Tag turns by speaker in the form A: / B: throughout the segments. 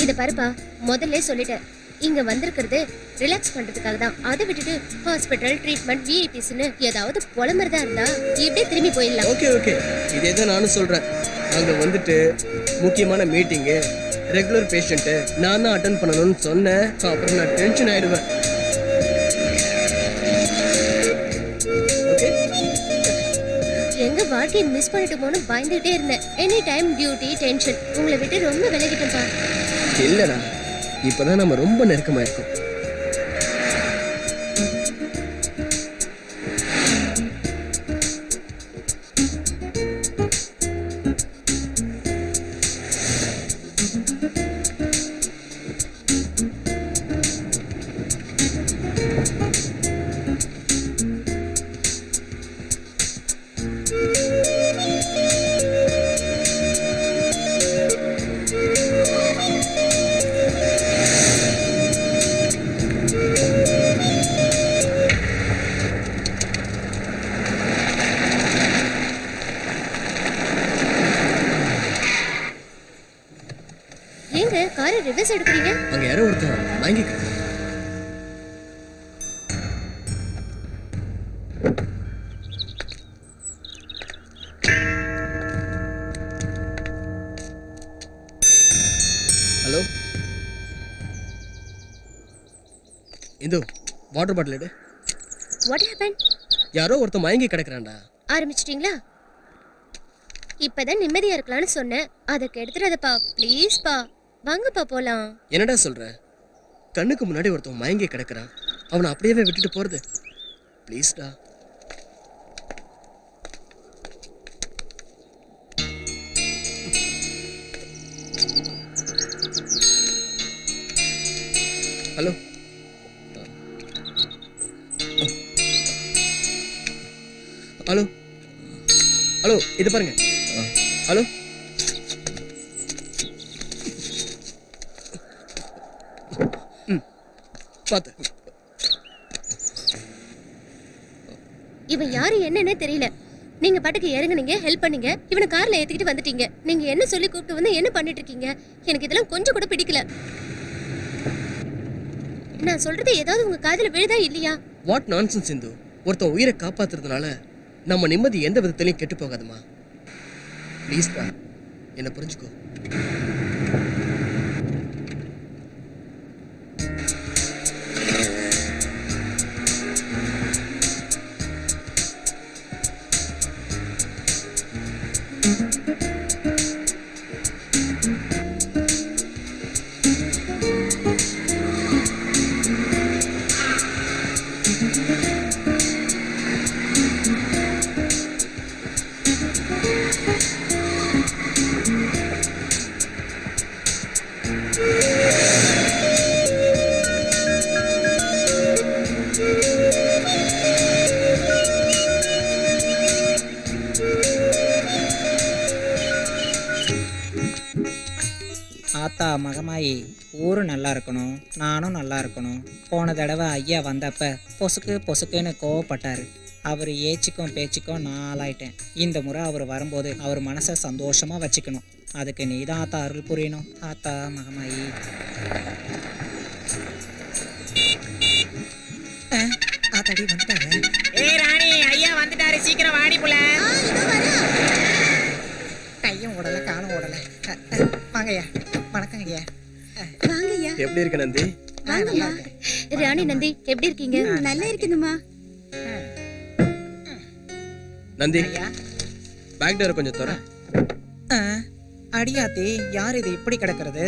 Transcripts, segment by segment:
A: இத பாருப்பா, முதல்ல சொல்லிட்டேன், இங்க வந்திருக்கிறது ரிலாக்ஸ் பண்றதுக்காக தான். அதை விட்டுட்டு ஹாஸ்பிட்டல் ட்ரீட்மெண்ட் விஐபிஸ்னு ஏதாவது புலம்புறதா இருந்தா இப்படியே திரும்பி போயிடலாம்.
B: ஓகே ஓகே, இதே தான் நானும் சொல்றேன். அங்க வந்துட்டு முக்கியமான மீட்டிங்கு, ரெகுலர் பேஷண்ட் நான் தான் அட்டென்ட் பண்ணணும்னு சொன்னேன். அப்புறம் நான் டென்ஷன் ஆயிடுவேன். ஓகே,
A: எங்க வாழ்க்கையை மிஸ் பண்ணிட்டோமோன்னு பயந்துட்டே இருந்தேன். Any time duty tension. உங்களை விட்டு ரொம்ப விலகிட்டேன்ப்பா.
B: இல்லடா, இப்பதான் நம்ம ரொம்ப நெருக்கமா இருக்கோம்.
A: ஏங்க காரை ரிவர்ஸ் எடுக்கிறீங்க?
B: அங்க யாரோ ஒருத்தன் வாங்கிக்க. ஹலோ, இந்து வாட்டர் பாட்டில் எடு.
A: What happen?
B: யாரோ ஒருத்தன் மயங்கி கிடக்குறான்டா.
A: ஆரம்பிச்சிட்டீங்களா? இப்பதான் நிம்மதியா இருக்கலாம்னு சொன்னேன், அதை கெடுத்துறதப்பா. ப்ளீஸ் பா, வாங்கப்பா போலாம்.
B: என்னடா சொல்ற? கண்ணுக்கு முன்னாடி ஒருத்தன் மயங்கி கிடக்குறான், அவனை அப்படியே விட்டுட்டு போறது? ப்ளீஸ்டா. ஹலோ, ஹலோ, ஹலோ, இது பாருங்க. ஹலோ, பாத்து.
A: இவன் யாரு என்னன்னே தெரியல. நீங்க பாட்டுக்கு இறங்குனீங்க, ஹெல்ப் பண்ணீங்க, இவனை கார்ல ஏத்திக்கிட்டு வந்துட்டீங்க. நீங்க என்ன சொல்லி கூப்பிட்டு வந்து என்ன பண்ணிட்டு இருக்கீங்க? எனக்கு இதெல்லாம் கொஞ்சம் கூட பிடிக்கல. நான் சொல்றது ஏதாவது உங்க காதுல விழுதா இல்லையா?
B: What nonsense Hindu. ஒருத்தன் உயிரை காப்பாத்துறதுனால நம்ம நிம்மதி எந்த விதத்திலையும் கெட்டு போகாதுமா. ப்ளீஸ்டா, என்ன புரிஞ்சுக்கோ.
C: ஆத்தா மகமாயி, ஊரு நல்லா இருக்கணும், நானும் நல்லா இருக்கணும். போன தடவை ஐயா வந்தப்ப பொசுக்கு பொசுக்குன்னு கோவப்பட்டாரு. அவர் ஏச்சுக்கும் பேச்சுக்கும் நான் ஆளாயிட்டேன். இந்த முறை அவர் வரும்போது அவர் மனசை சந்தோஷமா வச்சுக்கணும். அதுக்கு நீ தான் ஆத்தா அருள் புரியணும். ஆத்தா மகமாயி. ஆத்தாடி வந்துட்டாரு.
D: ஏய் ராணி, ஐயா வந்துட்டாரு, சீக்கிரம் வாடி புள்ள.
C: கையும் ஓடல காலும் ஓடல. வாங்கய்யா. வணக்கம் ஐயா.
A: வாங்கய்யா.
B: எப்படி இருக்க நந்தி?
A: வாங்கம்மா. ராணி நந்தி, எப்படி இருக்கீங்க? நல்லா இருக்கேனுமா.
B: நந்தி, பேக் டோரை கொஞ்சம் தர.
C: அடியாத்தி, யார் இது இப்படி கிடக்கிறது?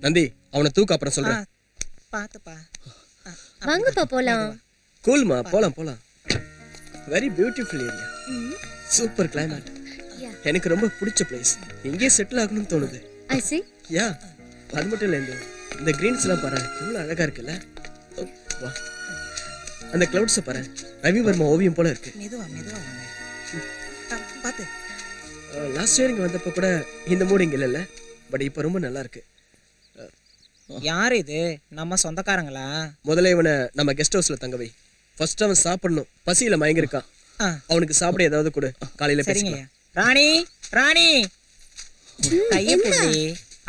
B: நந்தி, அவனை தூக்கு, அப்புறம் சொல்றேன்.
C: பாத்துப்பா.
A: வாங்கப்பா போலாம்.
B: கூல்மா, போலாம் போலாம். Very beautiful area, super climate. எனக்கு ரொம்ப பிடிச்ச பிளேஸ். இங்கே செட்டில் ஆகணும்னு தோணுது.
A: ஐ see.
B: யா, அது மட்டும் இல்லை, இந்த கிரீன்ஸ் எல்லாம் பாரு, எவ்வளோ அழகா இருக்குல்ல. வா, அந்த கிளவுட்ஸை பாரு, ரவிவர்மா ஓவியம் போல இருக்கு.
C: மெதுவா மெதுவா பார்த்து.
B: லாஸ்ட் இயர் இங்கே வந்தப்போ கூட இந்த மூடு இங்கே இல்லைல்ல, பட் இப்போ ரொம்ப நல்லா இருக்கு.
C: யார் இது? நம்ம சொந்தக்காரங்களா?
B: முதல்ல இவனை நம்ம கெஸ்ட் ஹவுஸ்ல தங்க வை. ஃபர்ஸ்ட் அவன் சாப்பிடணும், பசியில மயங்கி இருக்கான். அவனுக்கு சாப்பிட ஏதாவது கொடு, காலையில
C: சரிங்க.
B: பேசிக்கலாம்.
C: ராணி ராணி கைய புடி.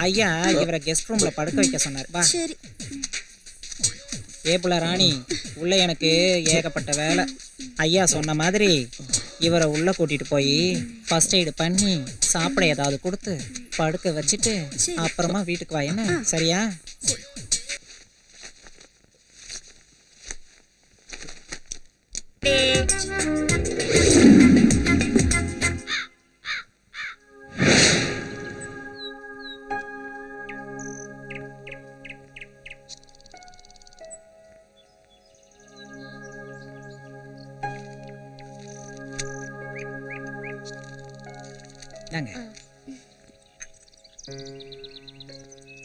C: ஐயா இவரை கெஸ்ட் ரூம்ல படுக்க வைக்க சொன்னார். வா.
A: சரி.
C: ஏப்புல ராணி, உள்ள எனக்கு ஏகப்பட்ட வேலை. ஐயா சொன்ன மாதிரி இவரை உள்ள கூட்டிட்டு போய் ஃபர்ஸ்ட் எய்டு பண்ணி சாப்பிட ஏதாவது கொடுத்து படுக்க வச்சுட்டு அப்புறமா வீட்டுக்கு வா. என்ன சரியா?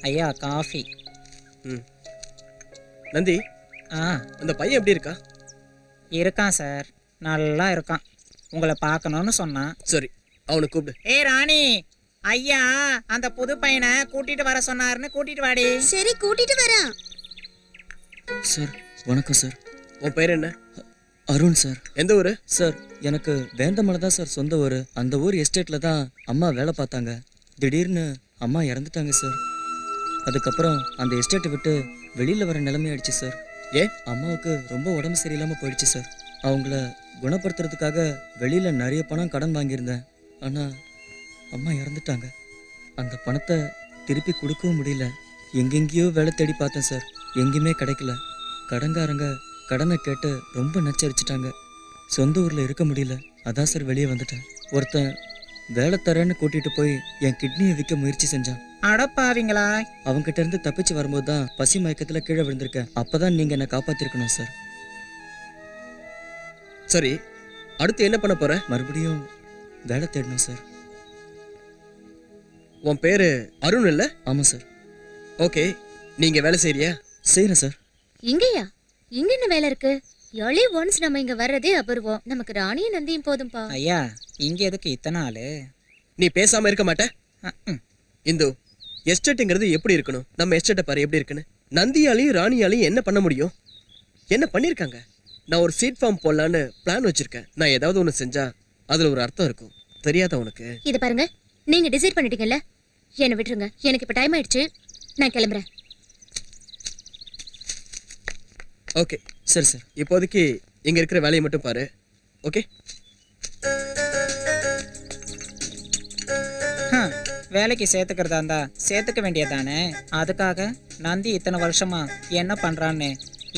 C: ஐயா காஃபி.
B: நந்தி, அந்த பையன் எப்படி இருக்கா?
C: இருக்கான் சார், நல்லா இருக்கான். உங்களை பார்க்கணும்னு சொன்னான்.
B: சரி, அவனை கூப்பிடு.
D: ராணி, ஐயா அந்த புது பையனை கூட்டிட்டு வர சொன்னாருன்னு கூட்டிட்டு வாடி.
A: சரி, கூட்டிட்டு வரேன்.
E: சார் வணக்கம் சார்.
B: உன் பேர் என்ன?
E: அருண் சார்.
B: எந்த ஊரு?
E: சார் எனக்கு வேந்தமலை தான் சார் சொந்த ஊர். அந்த ஊர் எஸ்டேட்ல தான் அம்மா வேலை பார்த்தாங்க. திடீர்னு அம்மா இறந்துட்டாங்க சார். அதுக்கப்புறம் அந்த எஸ்டேட்டை விட்டு வெளியில் வர நிலைமையாயிடுச்சு சார்.
B: ஏன்?
E: அம்மாவுக்கு ரொம்ப உடம்பு சரியில்லாமல் போயிடுச்சு சார். அவங்கள குணப்படுத்துறதுக்காக வெளியில் நிறைய பணம் கடன் வாங்கியிருந்தேன். ஆனால் அம்மா இறந்துட்டாங்க. அந்த பணத்தை திருப்பி கொடுக்கவும் முடியல. எங்கெங்கேயோ வேலை தேடி பார்த்தேன் சார், எங்கேயுமே கிடைக்கல. கடன்காரங்க கடனை கேட்டு ரொம்ப நச்சரிச்சிட்டாங்க. சொந்த ஊரில் இருக்க முடியல, அதான் சார் வெளியே வந்துட்டேன். ஒருத்தன் வேலை தரேன்னு கூட்டிகிட்டு போய் என் கிட்னியை விற்க முயற்சி செஞ்சான்.
C: அடப்பாவீங்களா?
E: அவங்ககிட்ட இருந்து தப்பிச்சு வரும்போது தான் பசி மயக்கத்தில் கீழே விழுந்திருக்கேன். அப்போதான் நீங்கள் என்னை காப்பாற்றிருக்கணும் சார்.
B: சரி, அடுத்து என்ன பண்ண போற?
E: மறுபடியும் வேலை தேடணும் சார்.
B: உன் பேரு அருண் இல்ல?
E: ஆமாம் சார்.
B: ஓகே, நீங்க வேலை செய்யறியா?
E: செய்கிறேன் சார்.
A: இங்கயா? இங்க என்ன வேலை இருக்கு? எர்லி ஒன்ஸ் நம்ம இங்க வர்றதே அபூர்வம். நமக்கு ராணியும் நந்தியும் போதும்பா.
C: ஐயா இங்க எதுக்கு இத்தனை ஆளு?
B: நீ பேசாம இருக்க மாட்ட? இந்து, எஸ்டேட்டுங்கிறது எப்படி இருக்கணும்? நம்ம எஸ்டேட்டை பாரு எப்படி இருக்குன்னு. நந்தியாலையும் ராணியாலையும் என்ன பண்ண முடியும்? என்ன பண்ணிருக்காங்க? நான் ஒரு சீட் ஃபார்ம் போடலான்னு பிளான் வச்சிருக்கேன். நான் ஏதாவது ஒன்று செஞ்சா அதுல ஒரு அர்த்தம் இருக்கும். தெரியாதா உனக்கு?
A: இது பாருங்க, நீங்க டிசைட் பண்ணிட்டீங்கல்ல, என்னை விட்டுருங்க. எனக்கு இப்ப டைம் ஆயிடுச்சு, நான் கிளம்புறேன்.
B: ஓகே
E: சரி சார்.
B: இப்போதைக்கு இங்க இருக்கிற வேலையை மட்டும் பாரு. ஓகே?
C: வேலைக்கு சேர்த்துக்கிறதா இருந்தா சேர்த்துக்க வேண்டியதானே. அதுக்காக நந்தி இத்தனை வருஷமா என்ன பண்றான்னு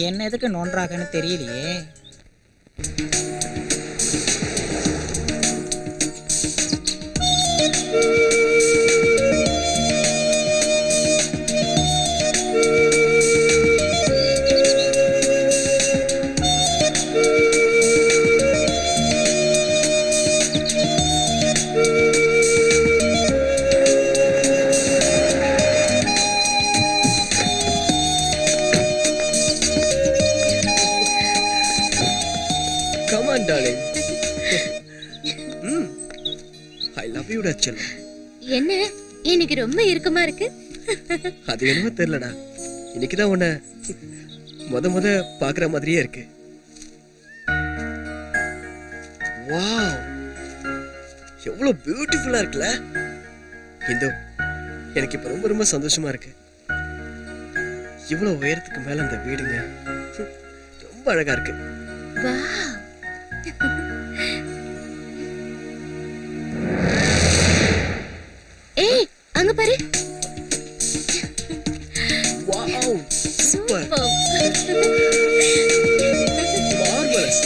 C: என்ன எதுக்கு நோன்றாங்கன்னு தெரியலையே.
A: என்ன இன்னைக்கு ரொம்ப இறுக்கமா இருக்கு?
B: அது என்னவோ தெரியலடா, இன்னைக்குதான் உன்னை முத பாக்குற மாதிரியே இருக்கு. வாவ், எவ்வளவு பியூட்டிஃபுல்லா இருக்குல்ல இந்து. எனக்கு இப்ப ரொம்ப ரொம்ப சந்தோஷமா இருக்கு. இவ்வளவு உயரத்துக்கு மேல அந்த வீடுங்க ரொம்ப அழகா இருக்கு.
A: ஏய், அங்க பாரு.
B: Wow, super. மார்வெலஸ்.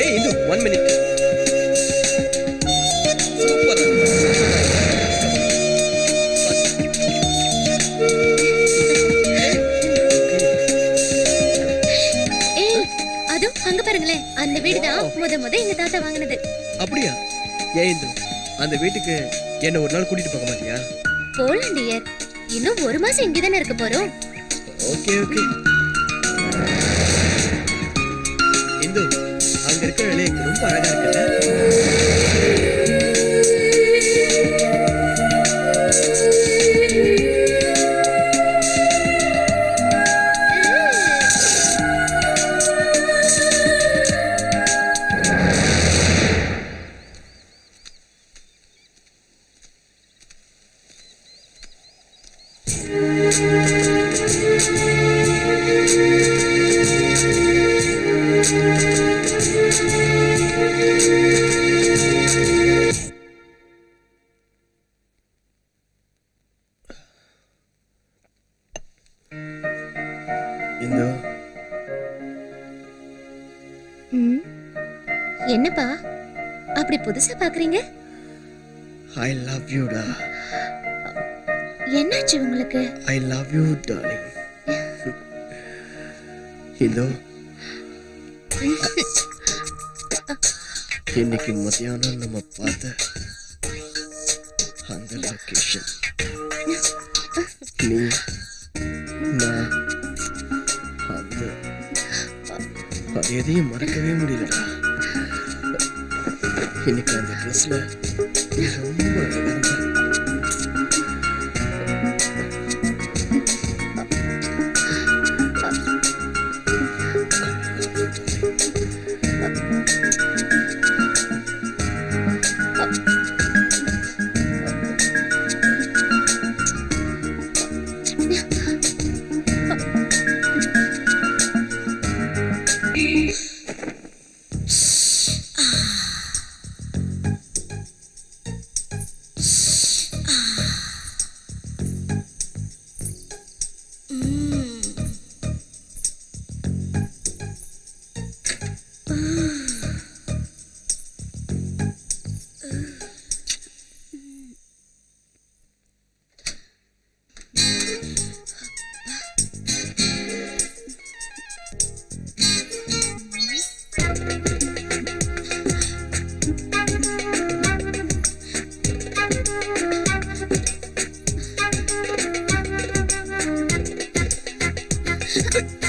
B: ஏய் இந்து, 1 மினிட். சூப்பர்.
A: அந்த வீடு தான் முத எங்க தாத்தா வாங்கினது.
B: அப்படியா? ஏன் இந்து அந்த வீட்டுக்கு என்ன ஒரு நாள் கூட்டிட்டு போக மாட்டியா?
A: போலாம் டியர். இன்னும் 1 மாசம் இங்க தானே இருக்க போறோம்.
B: Okay okay. இந்து அங்க இருக்கிற இலைக்கு ரொம்ப அழகா இருக்குல்ல? இந்து
A: என்னப்பா அப்படி புதுசா பாக்குறீங்க?
B: ஐ லவ் யூ டா.
A: என்னாச்சு உங்களுக்கு?
B: I love you darling. Hindu இன்னைக்கு மத்தியானம் நம்ம பார்த்த அந்த லொகேஷன் நீ நான் அந்த அது எதையும் மறக்கவே முடியலடா. இன்னைக்கு அந்த ட்ரெஸ்ல ரொம்ப அழகா இருந்த.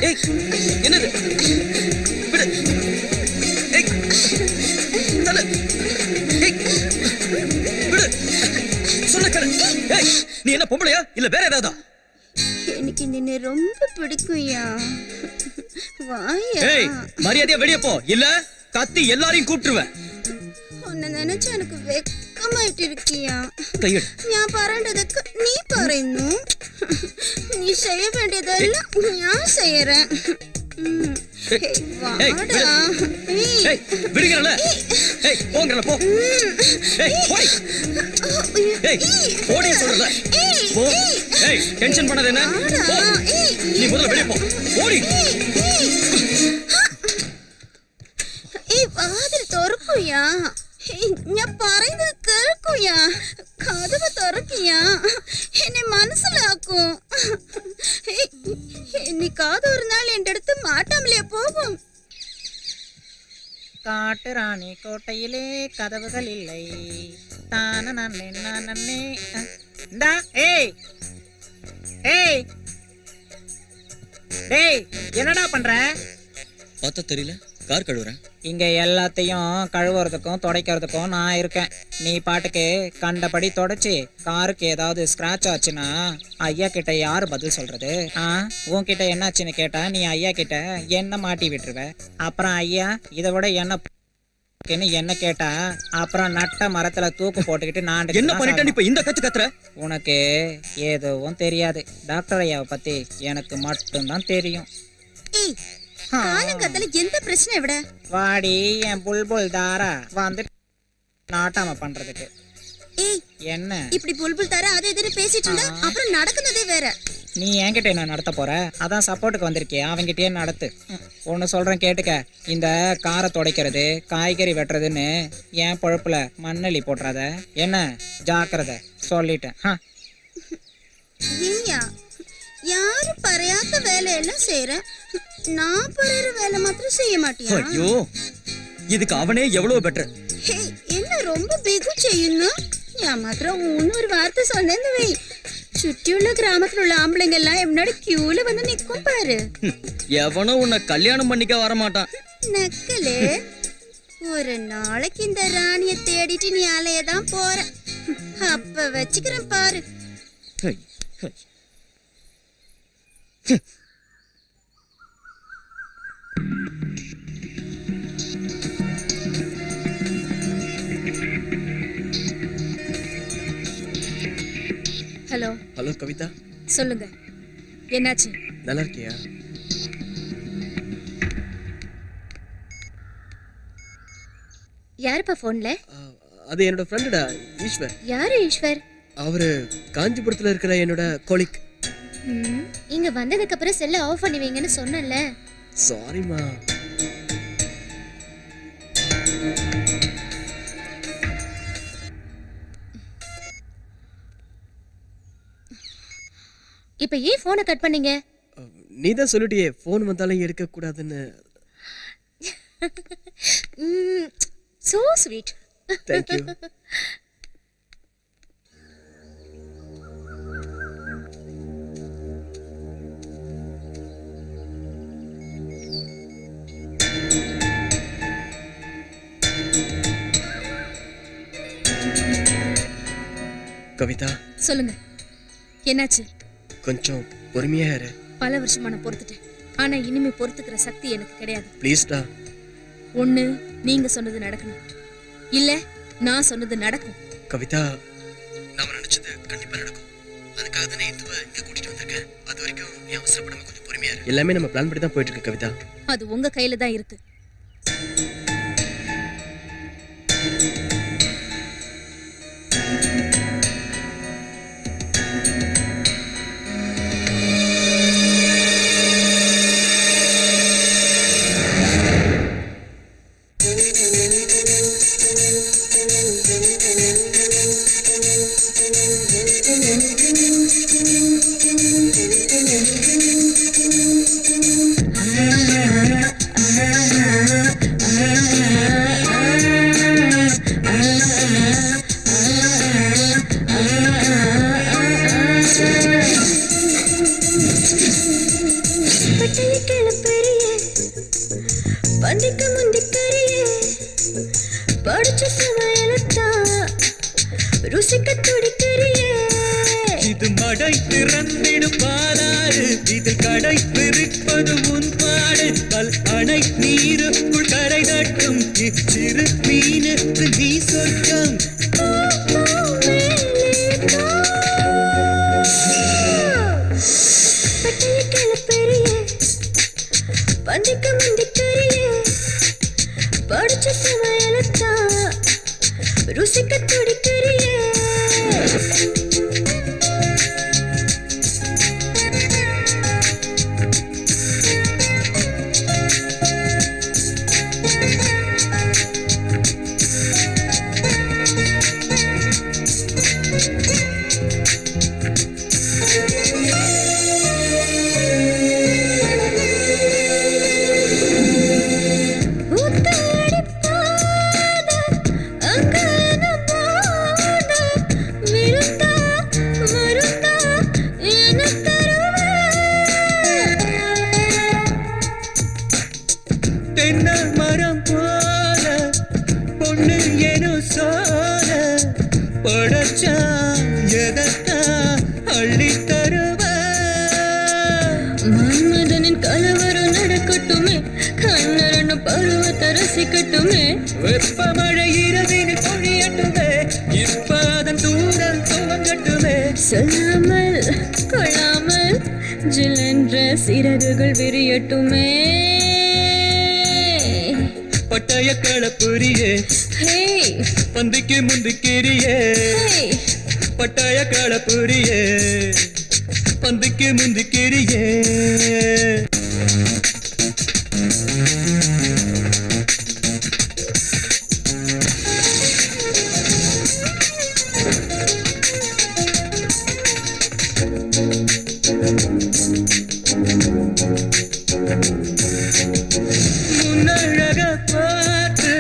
E: ஏய் என்னது? விடு. ஏய் தல. ஏய் விடு. சொன்ன கேளு. ஏய் நீ என்ன பொம்பளையா இல்ல வேற ஏதாவதா?
F: எனக்கு நின்ன ரொம்ப பிடிக்கும்யா. வாயா.
E: ஏய் மரியாதையா வெளிய போ இல்ல கத்தி எல்லாரையும் கூப்பிட்டுருவேன்.
F: உன்னை நினைச்சா எனக்கு வெக்கமாயிட்டு இருக்கியா.
E: கையெடு.
F: ഞാൻ പറയേണ്ടതൊക്കെ നീ പറയുന്നു. നീ ചെയ്യ വേണ്ടിയതെല്ലാം ഞാൻ ചെയ്യறேன். வாடா.
E: ஏய் விடுங்கறல. ஏய் போங்கறல போ. ஏய் போய். ஏய் போடி சொல்றல. போ. ஏய் டென்ஷன் பண்ணாத என்ன? போ. நீ முதல்ல வெளிய போ. போடி.
F: ഈ വാതിൽ തുറക്കുയാ. ഞാൻ പറയുന്നത് കേൾക്കുയാ. കഥവ് തുറക്കിയാ. എന്നെ മനസ്സിലാക്കൂ. என்னைக்காவது ஒரு நாள் என் அடுத்து மாட்டாமலே போகும்.
D: காட்டு ராணி கோட்டையிலே கதவுகள் இல்லை. தான நன்னே நன்னே. இந்தா ஏய் ஏய் டேய் என்னடா பண்ற?
E: பார்த்தா தெரியல கார் கழுவுறேன்.
C: இங்க எல்லாத்தையும் கழுவுறதுக்கும் துடைக்கிறதுக்கும் நான் இருக்கேன். நீ பாட்டுக்கு கண்டபடி தொடச்சி காருக்கு ஏதாவது ஸ்கிராச் ஆச்சுன்னா ஐயா கிட்ட யாரு பதில் சொல்றது? உன்கிட்ட என்னாச்சுன்னு கேட்டா நீ ஐயா கிட்ட என்ன மாட்டி விட்டுருவ. அப்புறம் ஐயா இதை விட என்ன கேட்டா அப்புறம் நட்ட மரத்துல தூக்கு போட்டுக்கிட்டு நான்
E: என்ன பண்ணிட்டேன் இப்ப இந்த கத்து கத்துற?
C: உனக்கு எதுவும் தெரியாது. டாக்டர் ஐயாவை பத்தி எனக்கு மட்டும்தான் தெரியும்.
F: ஏய் காலங்கத்துல எந்த பிரச்சனை விட
C: வாடி என் புல்புல் தாரா வந்து நாட்டாம பண்றதுக்கு.
F: ஏய்
C: என்ன
F: இப்படி புல்புல் தாரா அது இதுன்னு பேசிட்டு இருந்தா அப்புறம் நடக்குனதே வேற.
C: நீ என்கிட்ட என்ன நடத்த போற? அதான் சப்போர்ட்டுக்கு வந்திருக்கியே அவங்கிட்டயே நடத்து. ஒன்னு சொல்றேன் கேட்டுக்க. இந்த காரை துடைக்கிறது காய்கறி வெட்டுறதுன்னு என் பொழப்புல மண்ணெளி போட்டுறாத என்ன. ஜாக்கிரதை சொல்லிட்டேன்.
F: ஏய்யா யாரும் பறையாத வேலையெல்லாம் செய்யற. நான் பறையிற வேலை மாத்திரம் செய்ய மாட்டியா?
E: ஐயோ இதுக்கு அவனே எவ்வளவு பெட்டர்.
F: ഹേ, എന്നെ ரொம்ப ബിഗു ചെയ്യുന്നു. ഞാൻ മാത്രം ഒരു വാർത്ത சொன்னேன்னு வை, சுற்றியுள்ள கிராமத்துல ஆம்பளைங்க எல்லாம் என்னோட கியூல வந்து நிக்கும் பாரு.
E: எவனோ உன்னை கல்யாணம் பண்ணிக்க வர மாட்டான்.
F: நக்கலே, ஒரு நாளைக்கு இந்த ராணிய தேடிட்டு நீ அலையதான் போற. அப்ப வச்சுக்கிறேன் பாரு.
A: ஹலோ
B: ஹலோ கவிதா,
A: சொல்லுங்க, என்னாச்சு?
B: நல்லா இருக்கியா?
A: யாருப்பா போன்ல?
B: அது என்னோட ஃப்ரெண்டுடா, ஈஸ்வர்.
A: யாரு ஈஸ்வர்?
B: அவரு காஞ்சிபுரத்துல இருக்கிற என்னோட கோலிக்.
A: இங்க வந்ததுக்கு அப்புறம் செல்ல ஆஃப் பண்ணுவீங்கன்னு சொன்னேன்ல.
B: சாரிமா.
A: இப்ப ஏன் போனை கட் பண்ணீங்க?
B: நீ தான் சொல்லிட்டியே போன் வந்தாலும் எடுக்க கூடாதுன்னு.
A: So sweet.
B: Thank you. Kavitha,
A: சொல்லுங்க, என்னாச்சு?
B: கொஞ்சம் பொறுமையா இரு.
A: பல வருஷமா நான் பொறுத்துட்டேன், ஆனா இனிமே பொறுத்துக்கிற சக்தி எனக்கு கிடையாது.
B: ப்ளீஸ்டா.
A: ஒண்ணு நீங்க சொன்னது நடக்கணும், இல்ல நான் சொன்னது நடக்கும்.
B: கவிதா, நாம நினைச்சது கண்டிப்பா நடக்கும். அதுக்காக தானே இதுவா இங்க கூட்டிட்டு வந்திருக்கேன். அது வரைக்கும் நீ அவசரப்படாம கொஞ்சம் பொறுமையா இரு. எல்லாமே நம்ம பிளான் பண்ணி தான் போயிட்டு இருக்கு கவிதா.
A: அது உங்க கையில தான் இருக்கு.
G: இது மடை திறந்திடும் பாலாறு, இதில் கடை பிரிப்பது முன்பாடு. கல் அணை நீருக்குள் கரை தட்டும் இச்சிறு மீனுக்கு நீ சொர்க்கம்.
F: ருசிக்க துடிக்கிறியே.
G: வெப்பமழை இரவினில் பொழியட்டுமே, இப்பதன் தூரல் துவங்கட்டுமே.
F: சொல்லாமல் கொள்ளாமல் ஜிலென்ற சிறகுகள் விரியட்டுமே.
G: பட்டய களப்புரியே, பந்திக்கு முந்திக்கிரியே. பட்டய களப்புரியே, பந்திக்கு முந்திக்கிரியே. முன்னழக பார்த்து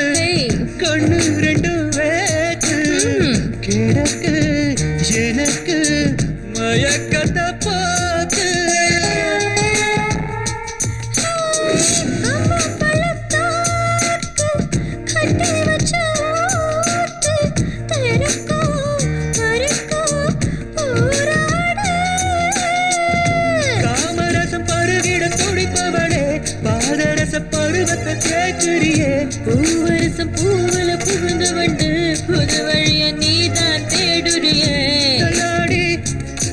G: பருவத்தை கேட்கிறியே
A: பூவரசம் பூவுல புகுந்து வந்து புது வழிய நீதான் தேடுறியே
G: தள்ளாடி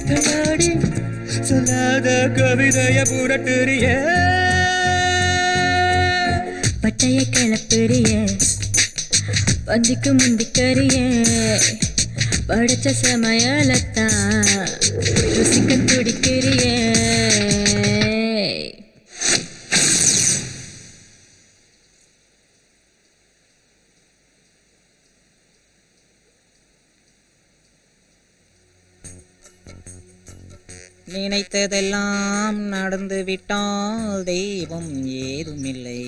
G: தள்ளாடி சொல்லாத கவிதைய புரட்டுறியே
A: பட்டைய கிளப்புறிய பந்திக்கு முந்திக்கறிய படைச்ச சமையலத்தான் ருசிக்க துடிக்கிறிய
C: நினைத்ததெல்லாம் நடந்து விட்டால் தெய்வம் ஏதுமில்லை.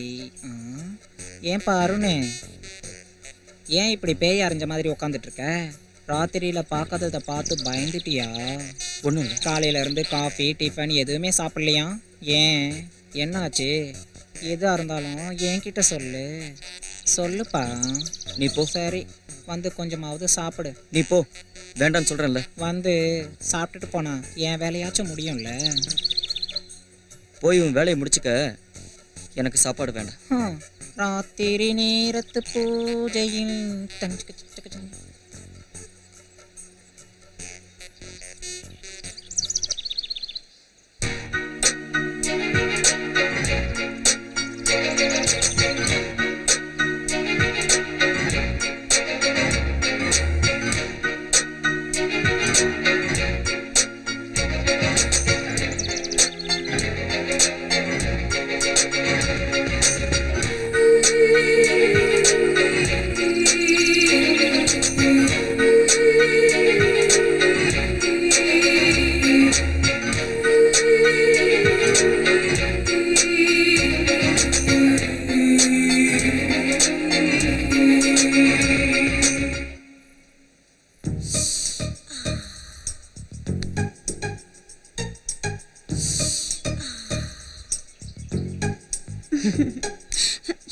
C: ஏன் பாருன்னு ஏன் இப்படி பேய் அரைஞ்ச மாதிரி உட்காந்துட்டு இருக்க? ராத்திரியில பார்க்காததை பார்த்து பயந்துட்டியா?
E: ஒன்றும் இல்லை.
C: காலையில இருந்து காஃபி டிஃபன் எதுவுமே சாப்பிடலையா? ஏன் என்னாச்சு? எதா இருந்தாலும் என்கிட்ட சொல்லு. சொல்லுப்பா.
E: நீ போ.
C: சரி வந்து கொஞ்சமாவது சாப்பிடு.
E: நீ போ, வேண்டான்னு சொல்கிறேன்ல.
C: வந்து சாப்பிட்டுட்டு போனா என் வேலையாச்சும் முடியும்ல.
E: போய் உன் வேலையை முடிச்சுக்க, எனக்கு சாப்பாடு வேண்டாம்.
C: ராத்திரி நேரத்து பூஜையில்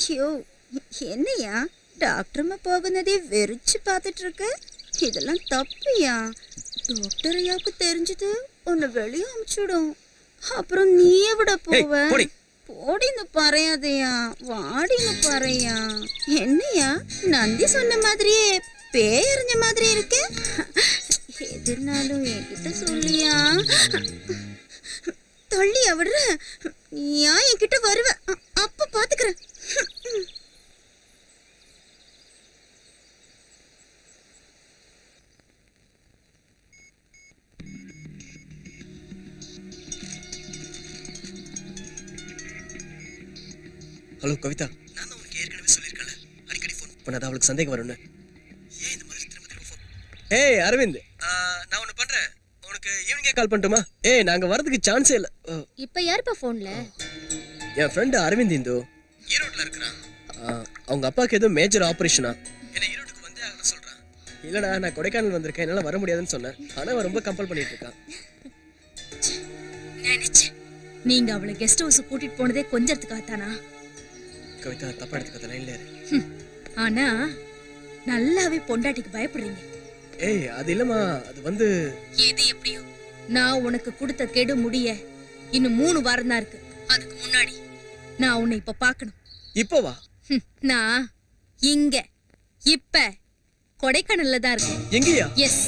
F: ஐயோ, என்னையா டாக்டர்மா போகுனதே வெறிச்சு பார்த்துட்டு இருக்க? இதெல்லாம் தப்புயா. டாக்டர் ஐயாவுக்கு தெரிஞ்சது உன்னை வெளியே அனுப்பிச்சுடும். அப்புறம் நீ எவிட போவ? போடின்னு பறையாதையா, வாடின்னு பறையா. என்னையா நந்தி சொன்ன மாதிரியே பேய் அறிஞ்ச மாதிரி இருக்க? எதுனாலும் என்கிட்ட சொல்லியா? தள்ளியா விடுற? நீயா என்கிட்ட வருவ, அப்ப பாத்துக்கிறேன்.
B: ஹலோ கவிதா, நான் தான் உனக்கு ஏற்கனவே சொல்லியிருக்கேன்ல, அடிக்கடி ஃபோன் பண்ணாத அவளுக்கு சந்தேகம் வரும்னு. ஏன் இந்த மாதிரி திரும்ப திரும்ப ஃபோன்? ஏய் அரவிந்த், நான் ஒன்று பண்ணுறேன், உனக்கு ஈவினிங்கே கால் பண்ணட்டுமா? ஏய் நாங்கள் வரதுக்கு சான்ஸே இல்லை.
A: இப்ப யாருப்பா போன்ல?
B: என் ஃப்ரெண்டு அரவிந்த் இந்து ஈரோட்டில் இருக்கிறான். அவங்க அப்பாவுக்கு ஏதோ மேஜர் ஆப்ரேஷனா, என்ன ஈரோட்டுக்கு வந்து ஆக சொல்கிறான். இல்லைடா நான் கொடைக்கானல் வந்திருக்கேன், என்னால் வர முடியாதுன்னு சொன்னேன். ஆனால் அவன் ரொம்ப கம்பல் பண்ணிட்டு இருக்கான்.
A: நீங்க அவளை கெஸ்ட் ஹவுஸ் கூட்டிட்டு போனதே கொஞ்சத்துக்காகத்தானா?
B: கவிதா தப்பா எடுத்துக்காத, லைன்ல இரு.
A: ஆனா நல்லாவே பொண்டாட்டிக்கு பயப்படுறீங்க.
B: ஏய் அது இல்லம்மா, அது வந்து
A: எது எப்படியோ நான் உனக்கு கொடுத்த கெடு முடிய இன்னும் 3 வாரம் தான் இருக்கு. அதுக்கு முன்னாடி நான் உன்னை இப்ப பார்க்கணும்.
B: இப்போ வா.
A: நான் இங்க இப்ப கொடைக்கானல்ல தான் இருக்கேன்.
B: எங்கயா?
A: எஸ்.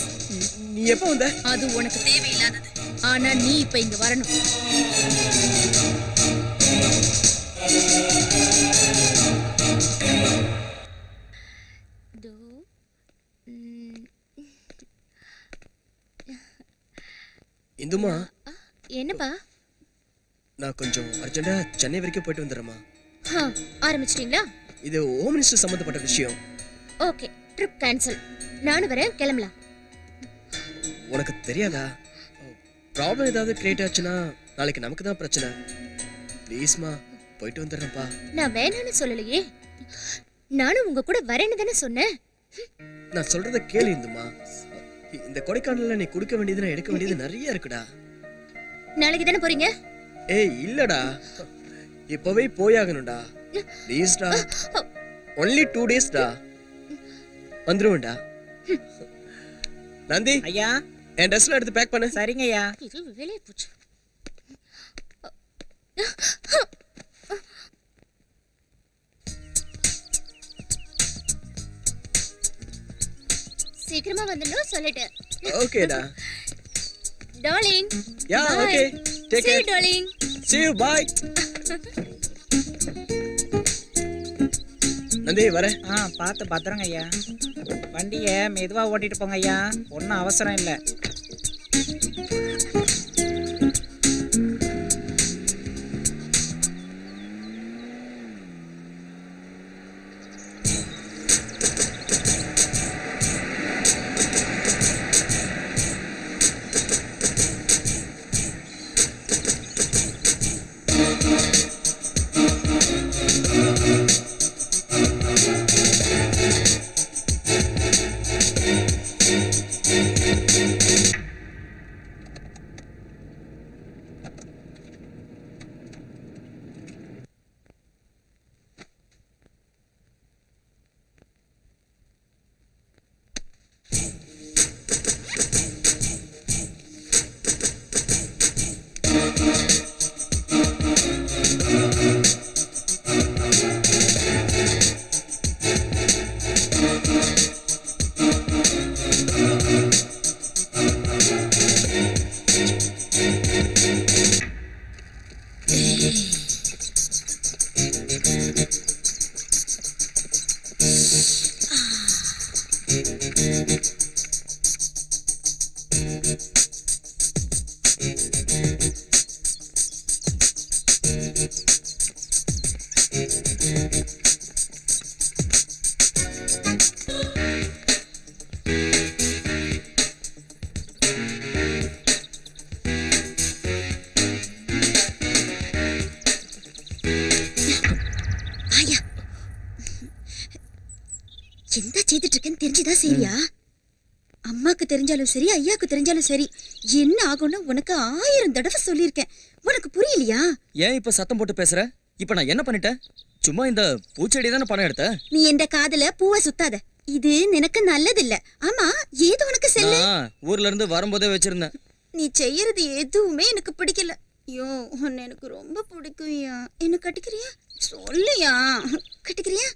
B: நீ எப்போ வந்த?
A: அது உனக்கு தேவையில்லாதது. ஆனா நீ இப்ப இங்க வரணும்.
B: இந்துமா,
A: என்னப்பா?
B: நான் கொஞ்சம் அர்ஜென்ட்டா சென்னை வரைக்கும் போயிட்டு வந்துடுறேம்மா.
A: ஆரம்பிச்சிட்டீங்களா?
B: இது ஹோம் மினிஸ்டர் சம்பந்தப்பட்ட விஷயம்.
A: Okay, trip cancel. நானும் வரேன், கிளம்பலாம்.
B: உனக்கு தெரியாதா, ப்ராப்ளம் ஏதாவது கிரியேட் ஆச்சுன்னா நாளைக்கு நமக்கு தான் பிரச்சனை. ப்ளீஸ்மா போயிட்டு வந்துடுறேன்ப்பா.
A: நான் வேணான்னு சொல்லலையே, நானும் உங்க கூட வரேன்னு தானே சொன்னேன்.
B: நான் சொல்றத கேளு இந்துமா. இந்த கொடைக்கானல்ல நீ கொடுக்க வேண்டியது எடுக்க வேண்டியது நிறைய இருக்குடா.
A: நாளைக்கு தானே போறீங்க?
B: ஏய் இல்லடா, இப்பவே போயாகணும்டா. ப்ளீஸ்டா, only 2 days டா. வந்துருவேன்டா. நந்தி
C: ஐயா,
B: என் ட்ரெஸ்ல எடுத்து பேக் பண்ணு.
C: சரிங்க ஐயா.
A: இது வேலையை போச்சு. சீக்கிரமா வந்துடணும் சொல்லிட்டேன்.
B: ஓகேடா.
A: Darling.
B: Yeah okay. Take
A: See you,
B: care.
A: darling.
B: See you, bye. Nandi வரேன்.
C: பார்த்து பத்திரங்க ஐயா. வண்டியை மெதுவா ஓட்டிட்டு போங்க ஐயா, ஒன்றும் அவசரம் இல்லை.
F: என்ன செய்துட்டு இருக்கேன்னு தெரிஞ்சுதான் சரியா? அம்மாக்கு தெரிஞ்சாலும் சரி, ஐயாக்கு தெரிஞ்சாலும் சரி, என்ன ஆகும்னு உனக்கு 1000 தடவை சொல்லியிருக்கேன். உனக்கு புரியலையா?
E: ஏன் இப்ப சத்தம் போட்டு பேசுற? இப்ப நான் என்ன பண்ணிட்டேன்? சும்மா இந்த பூச்செடி தானே பணம் எடுத்த.
F: நீ எந்த காதுல பூவை சுத்தாத, இது எனக்கு நல்லதில்ல. ஆமா, ஏது உனக்கு செல்ல?
E: ஊர்ல இருந்து வரும்போதே வச்சிருந்தேன்.
F: நீ செய்யறது எதுவுமே எனக்கு பிடிக்கல. ஐயோ, உன்னை எனக்கு ரொம்ப பிடிக்கும்யா. என்ன கட்டிக்கிறியா? சொல்லுயா, கட்டிக்கிறியா?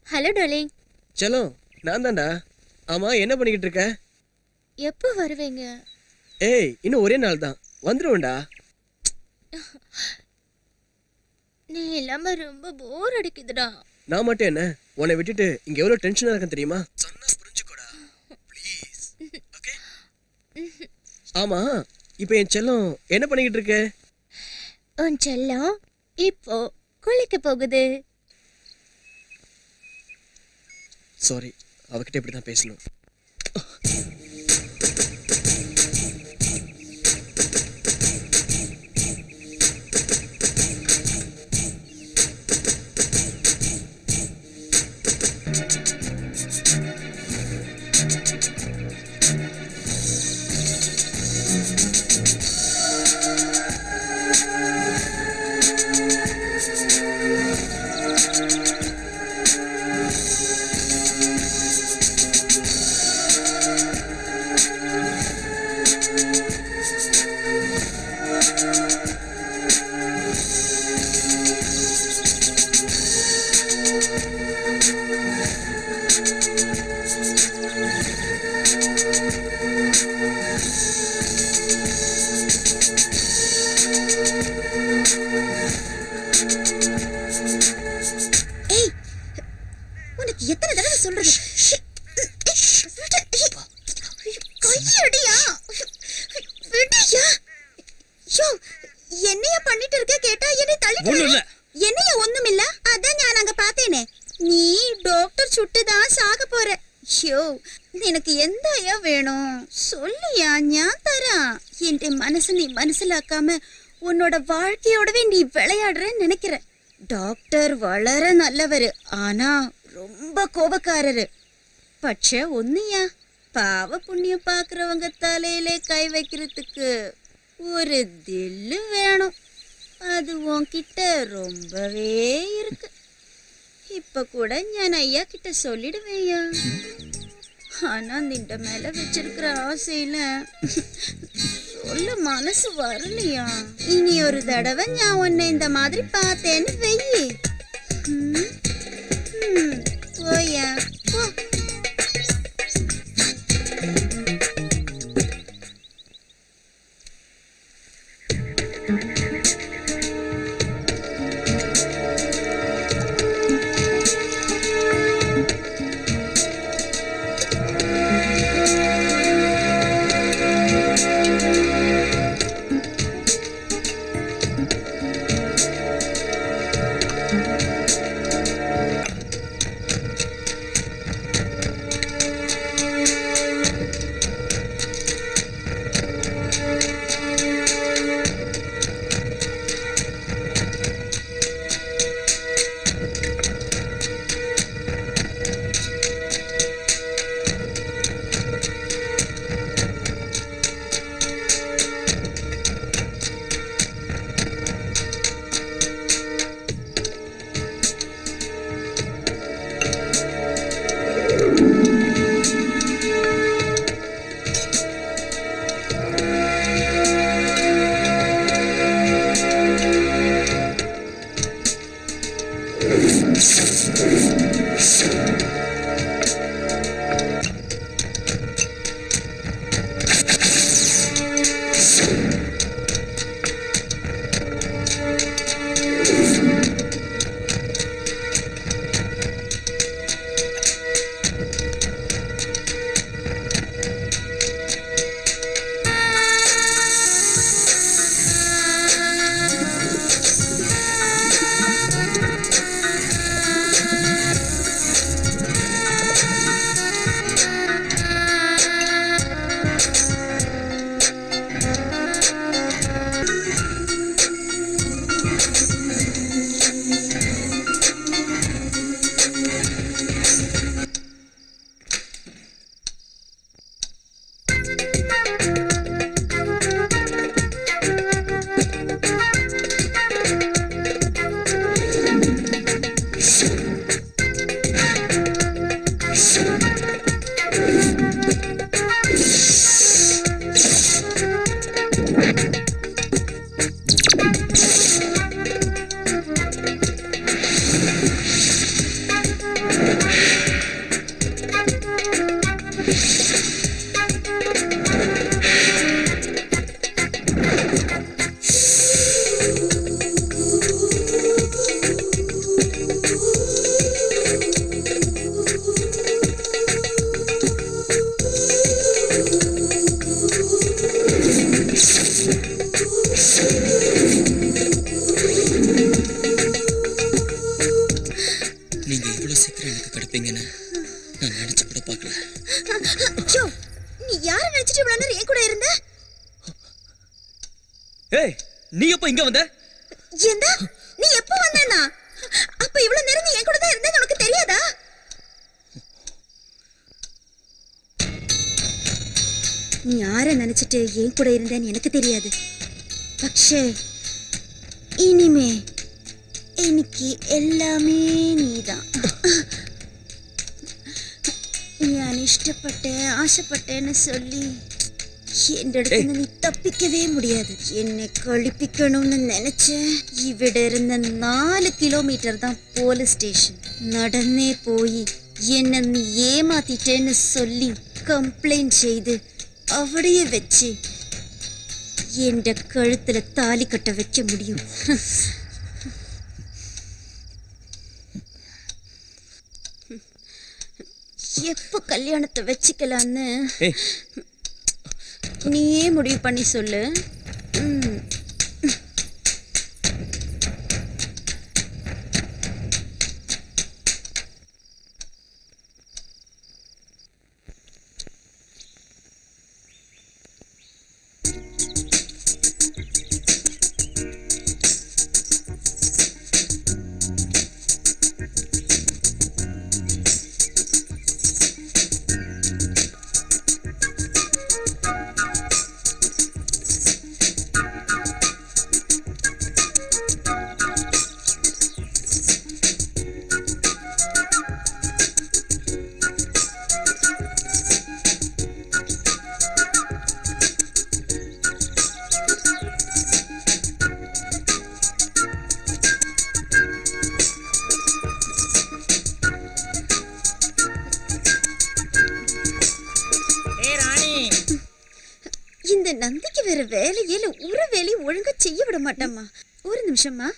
A: Hello darling.
B: செல்லம், நான் தான்டா. ஆமா, என்ன பண்ணிக்கிட்டு இருக்க?
A: எப்போ வருவீங்க?
B: ஏய், இன்னும் ஒரே நாள் தான், வந்துருவேன்டா.
A: நீ இல்லாம ரொம்ப போர் அடிக்குதுடா.
B: நான் மட்டும் என்ன, உன்னை விட்டுட்டு இங்க எவ்வளவு டென்ஷனா இருக்கேன் தெரியுமா? சொன்னா புரிஞ்சுக்கோடா ப்ளீஸ். ஓகே? ஆமா, இப்போ என் செல்லம் என்ன பண்ணிக்கிட்டு இருக்க?
A: உன் செல்லம் இப்போ குளிக்க போகுது.
B: சாரி, அவகிட்ட இப்படி தான் பேசணும்.
F: எத்தனை தடவை சொல்றது? கையடியா, விடியா. யோ, என்னைய பண்ணிட்டு இருக்க? கேட்டா என்னை தள்ளிட்டு. என்னைய ஒண்ணுமில்ல, அதான் நான் அங்க பார்த்தேனே. நீ டாக்டர் சுட்டுதான் சாக போற. யோ, எனக்கு எந்த ஐயா வேணும் சொல்லியா, ஞான் தரா. என் மனசு நீ மனசிலாக்காம உன்னோட வாழ்க்கையோடவே நீ விளையாடுறன்னு நினைக்கிற. டாக்டர் வளர நல்லவரு, ஆனா ரொம்ப கோபக்காரரு. பட்ச ஒன்னுயா, பாவ புண்ணியம் பாக்குறவங்க தலையிலே கை வைக்கிறதுக்கு ஒரு தில்லு வேணும். அது உன்கிட்ட ரொம்பவே இருக்கு. இப்ப கூட ஞான் ஐயா கிட்ட சொல்லிடுவேயா. ஆனா நின்ற மேல வச்சிருக்கிற ஆசையில சொல்ல மனசு வரலையா. இனி ஒரு தடவை நான் உன்னை இந்த மாதிரி பார்த்தேன்னு வெயி. போயா போ.
E: ஏய் நீ எப்ப இங்க வந்த?
F: ஏண்டா நீ எப்ப வந்தேனா? அப்ப இவ்வளவு நேரம் நீ என் கூட தான் இருந்தேன்னு உனக்கு தெரியாதா? நீ யாரை நினைச்சிட்டு என் கூட இருந்தேன்னு எனக்கு தெரியாது. പക്ഷേ இனிமே എനിക്ക് எல்லாமே நீதான். ഞാൻ ഇഷ്ടപ്പെട്ടേ ആശപ്പെട്ടേன்னு சொல்லி എന്റെ അടുത്ത് നീ തപ്പിക്കவே முடியாது. എന്നെ കളിപ്പിക്കണമെന്ന് നിனைച്ച് ഇവിടെ ഇരുന്ന് 4 കിലോമീറ്റർ தான் പോലീസ് സ്റ്റേഷൻ. നടന്നേ പോയി എന്നെ നീ ഏമാത്തിട്ടേன்னு சொல்லி കംപ്ലൈന്റ് ചെയ്ത് അവിടെയെ വെച്ച് എന്റെ കഴുത്തിലെ താലിക്കട്ട വെച്ച முடியும். எப்போ கல்யாணத்தை வச்சுக்கலான்னு நீயே முடிவு பண்ணி சொல்லு. இந்த நந்திக்கு வேற வேலையில ஒரு வேலையும் ஒழுங்கா செய்ய விட மாட்டாமா. ஒரு நிமிஷமா.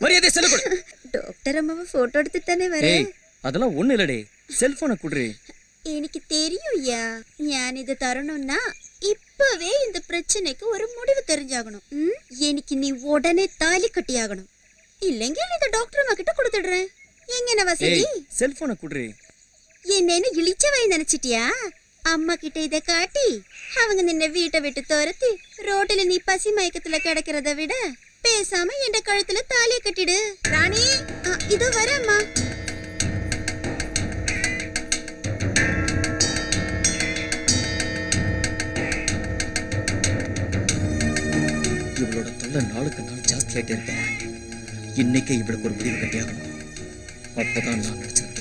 E: மரியாதை செல்ல கொடு.
F: டாக்டர் அம்மாவை போட்டோ எடுத்துட்டு தானே வரேன்.
E: அதெல்லாம் ஒண்ணு இல்லடே, செல்போனை குடுறே.
F: எனக்கு தெரியும்யா, ஞான் இது தரணும்னா இப்பவே இந்த பிரச்சனைக்கு ஒரு முடிவு தெரிஞ்சாகணும். எனக்கு நீ உடனே தாலி கட்டியாகணும். இல்லைங்க இந்த டாக்டர் அம்மா கிட்ட கொடுத்துடுறேன். எங்க வசதி?
E: செல்போனை குடுறே.
F: என்னன்னு இழிச்சவை நினைச்சிட்டியா? அம்மா கிட்ட இதை காட்டி அவங்க நின்ன வீட்டை விட்டு துரத்தி ரோட்டில நீ பசி மயக்கத்துல கிடக்கிறத விட பேசாம என் கழுத்துல தாலியை கட்டிடு. ராணி இதோ வரேம்மா.
E: இவளோட தொல்லை நாளுக்கு நாள் ஜாஸ்தி ஆகிட்டே இருக்கேன். இன்னைக்கு இவளுக்கு ஒரு முடிவு கட்டியாகணும். அப்பதான் நான் நினைச்சிருக்கேன்.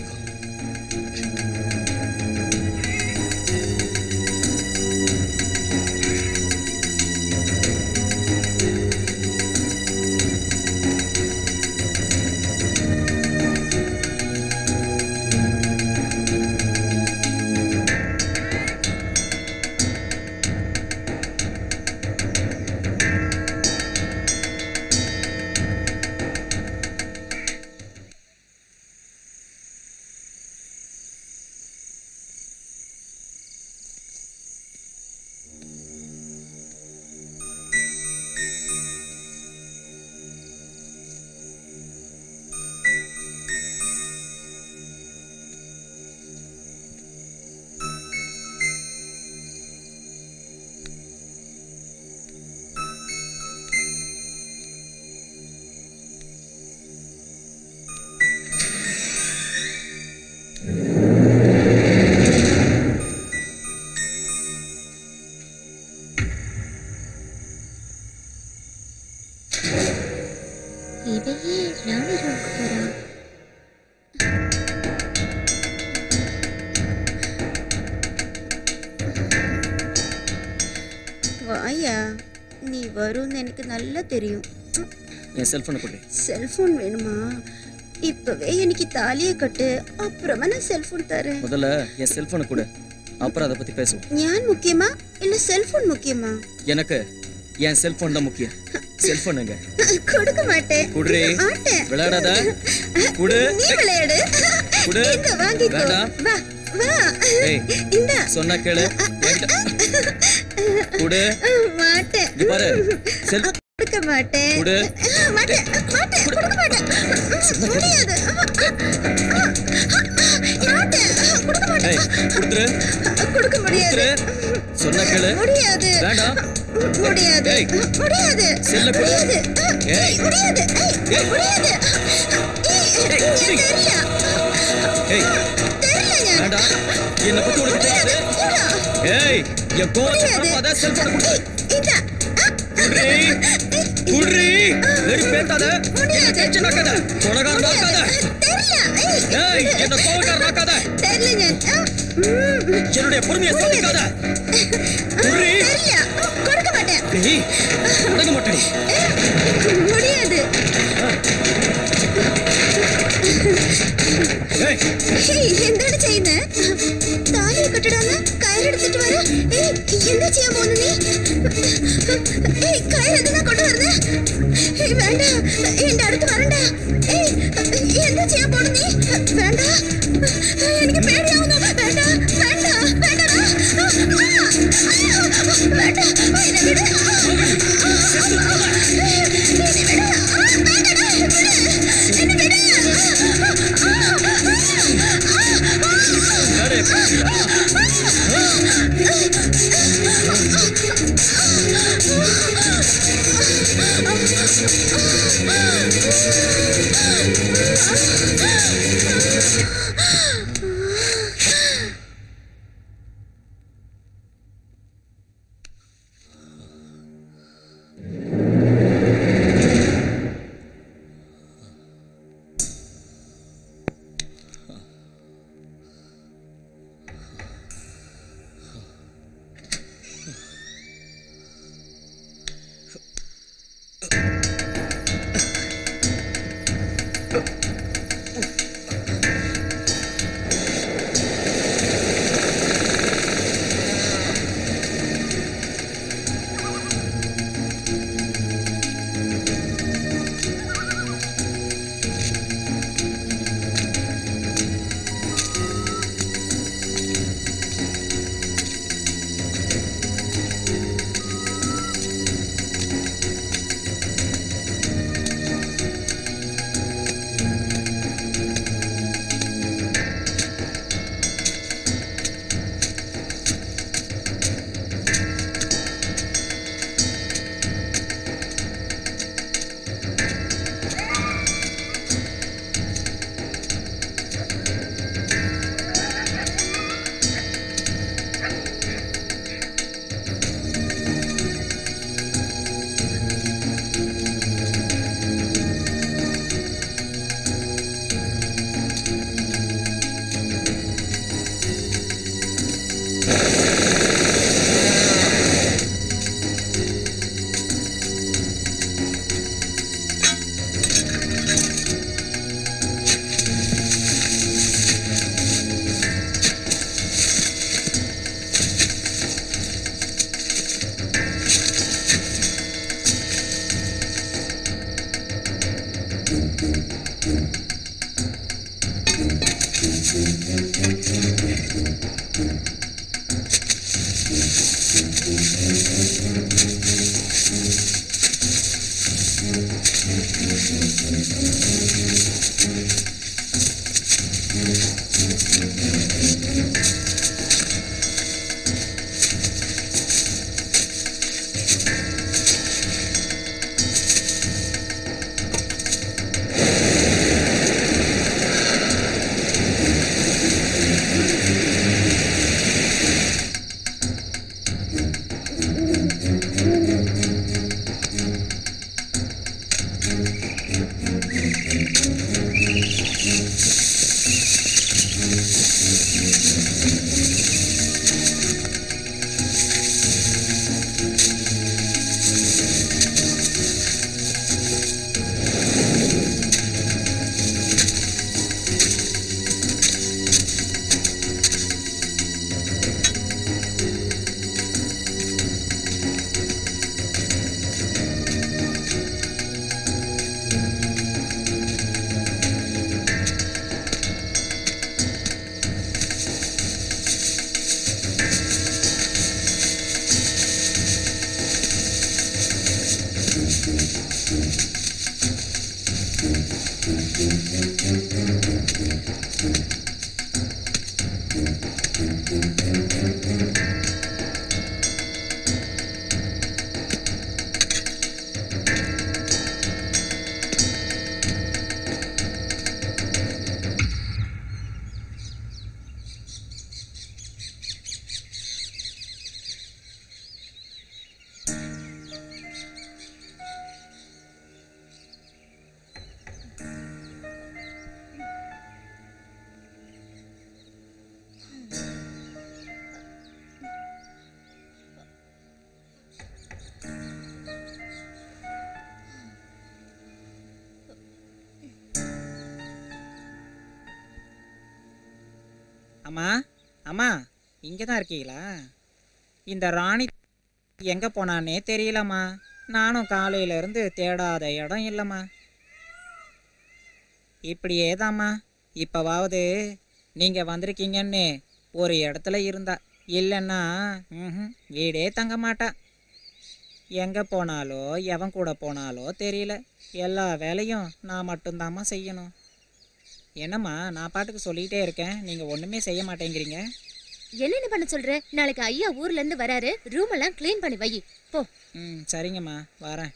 A: இவையே ராணி ரூமுக்கு போறா.
F: வாயா, நீ வரும்னு எனக்கு நல்லா தெரியும்.
E: என் செல்போனை கொடு.
F: செல்போன் வேணுமா? இப்பவே எனக்கு தாலியை கட்டு, அப்புறமா நான் செல்போன் தரேன்.
E: முதல்ல என் செல்போனை கொடு, அப்புறம் அதை பத்தி பேசுவோம்.
F: ஞான் முக்கியமா இல்ல செல்போன் முக்கியமா?
E: எனக்கு என் செல்போன் தான் முக்கியம். செல்போன் எங்க?
F: கொடுக்க மாட்டேன்.
E: குடுறே. விளையாடாத. குடு.
F: நீ விளையாடு.
E: குடு.
F: இந்த வாங்கிக்கோ. வா வா.
E: ஏய்,
F: இந்த
E: சொன்னா கேளு. குடு.
F: மாட்டேன்.
E: இங்க பாரு. செல்
F: கொடுக்க மாட்டேன்.
E: குடு.
F: மாட்டேன் மாட்டேன் கொடுக்க மாட்டேன். முடியாது. மாட்டேன். கொடுக்க மாட்டேன்.
E: ஏய், குடுத்துரு.
F: கொடுக்க முடியாது.
E: சொன்னா கேளு.
F: முடியாது.
E: வேண்டாம்.
F: முடியாது.
E: ஏய்,
F: முடியாது.
E: செல்ல கொடு.
F: முடியாது.
E: ஏய்,
F: முடியாது.
E: ஏய்,
F: முடியாது. தெரியல.
E: ஏய்,
F: தெரியல.
E: வேண்டாம். என்ன பத்தி உனக்கு தெரியாது. ஏய், என் கோவத்தை பரப்பாத. செல்போனை குடு.
F: இந்த
E: குடுறி. குடுறி. வெறி பேத்தாத. என்ன டென்ஷன் ஆக்காத. கொலகாரன் ஆக்காத.
F: தெரியல.
E: ஏய், என்ன கோவக்காரன் ஆக்காத.
F: தெரியல.
E: என்னுடைய பொறுமையை சோதிக்காத. குடுறி.
F: தெரியல. கொடுக்க மாட்டேன்.
E: ஏய், அடங்க மாட்டேன்.
F: முடியாது.
E: ஏய்,
F: എന്താണ് ചെയ്യുന്നത്? താലിയെ കെട്ടിടാന്ന് കയറെടുത്തിട്ട് വര. എന്താ ചെയ്യാൻ പോകുന്നു നീ? കയറെന്താ കൊണ്ടുവരുന്നേ? വേണ്ട, എന്റെ അടുത്ത് വരണ്ട. എന്താ ചെയ്യാൻ പോണു നീ? വേണ്ട, എനിക്ക് പേടിയാവുന്നു. വേണ്ട വേണ്ട വേണ്ടടാ. വേണ്ട, എന്നെ വിട്. എന്നെ വിട്.
C: அம்மா அம்மா இங்கே தான் இருக்கீங்களா? இந்த ராணி எங்கே போனான்னே தெரியலம்மா. நானும் காலையிலேருந்து தேடாத இடம் இல்லைம்மா. இப்படியே தாம்மா. இப்போவாவது நீங்கள் வந்திருக்கீங்கன்னு ஒரு இடத்துல இருந்தா, இல்லைன்னா வீடே தங்க மாட்டா. எங்கே போனாலோ எவன் கூட போனாலோ தெரியல. எல்லா வேலையும் நான் மட்டும்தாம்மா செய்யணும். என்னம்மா நான் பாட்டுக்கு சொல்லிகிட்டே இருக்கேன், நீங்கள் ஒன்றுமே செய்ய மாட்டேங்கிறீங்க.
A: என்னென்ன பண்ண சொல்ற? நாளைக்கு ஐயா ஊர்ல இருந்து வராரு, ரூம் எல்லாம் க்ளீன் பண்ணி வை. போ.
C: சரிங்கம்மா, வரேன்.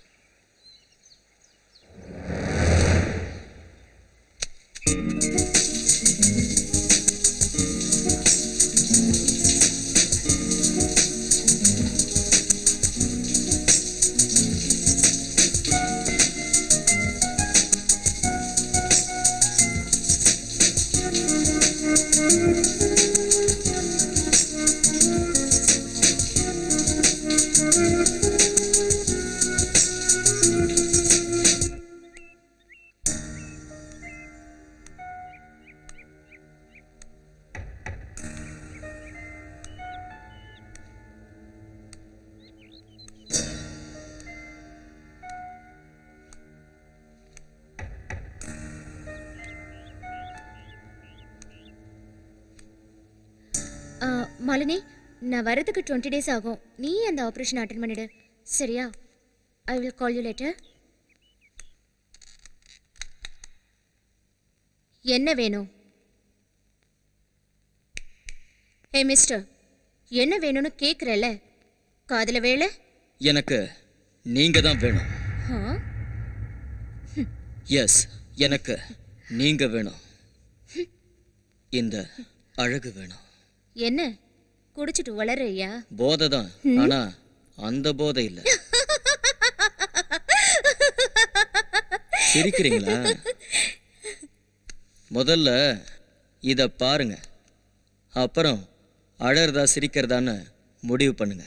A: மாலினி, நான் வரதுக்கு 20 days ஆகும். நீ அந்த ஆபரேஷன் அட்டெண்ட் பண்ணிடு, சரியா? I will call you later. என்ன வேணும்? ஹே மிஸ்டர், என்ன வேணும்னு கேட்குறல, காதுல வேலை?
E: எனக்கு நீங்க தான் வேணும். எஸ், எனக்கு நீங்க வேணும். இந்த அழகு வேணும்.
A: என்ன குடிச்சிட்டு வளர்றியா?
E: போதை தான், ஆனா அந்த போதை இல்ல. சிரிக்கிறீங்களா? முதல்ல இத பாருங்க, அப்புறம் அழறதா சிரிக்கிறதான்னு முடிவு பண்ணுங்க.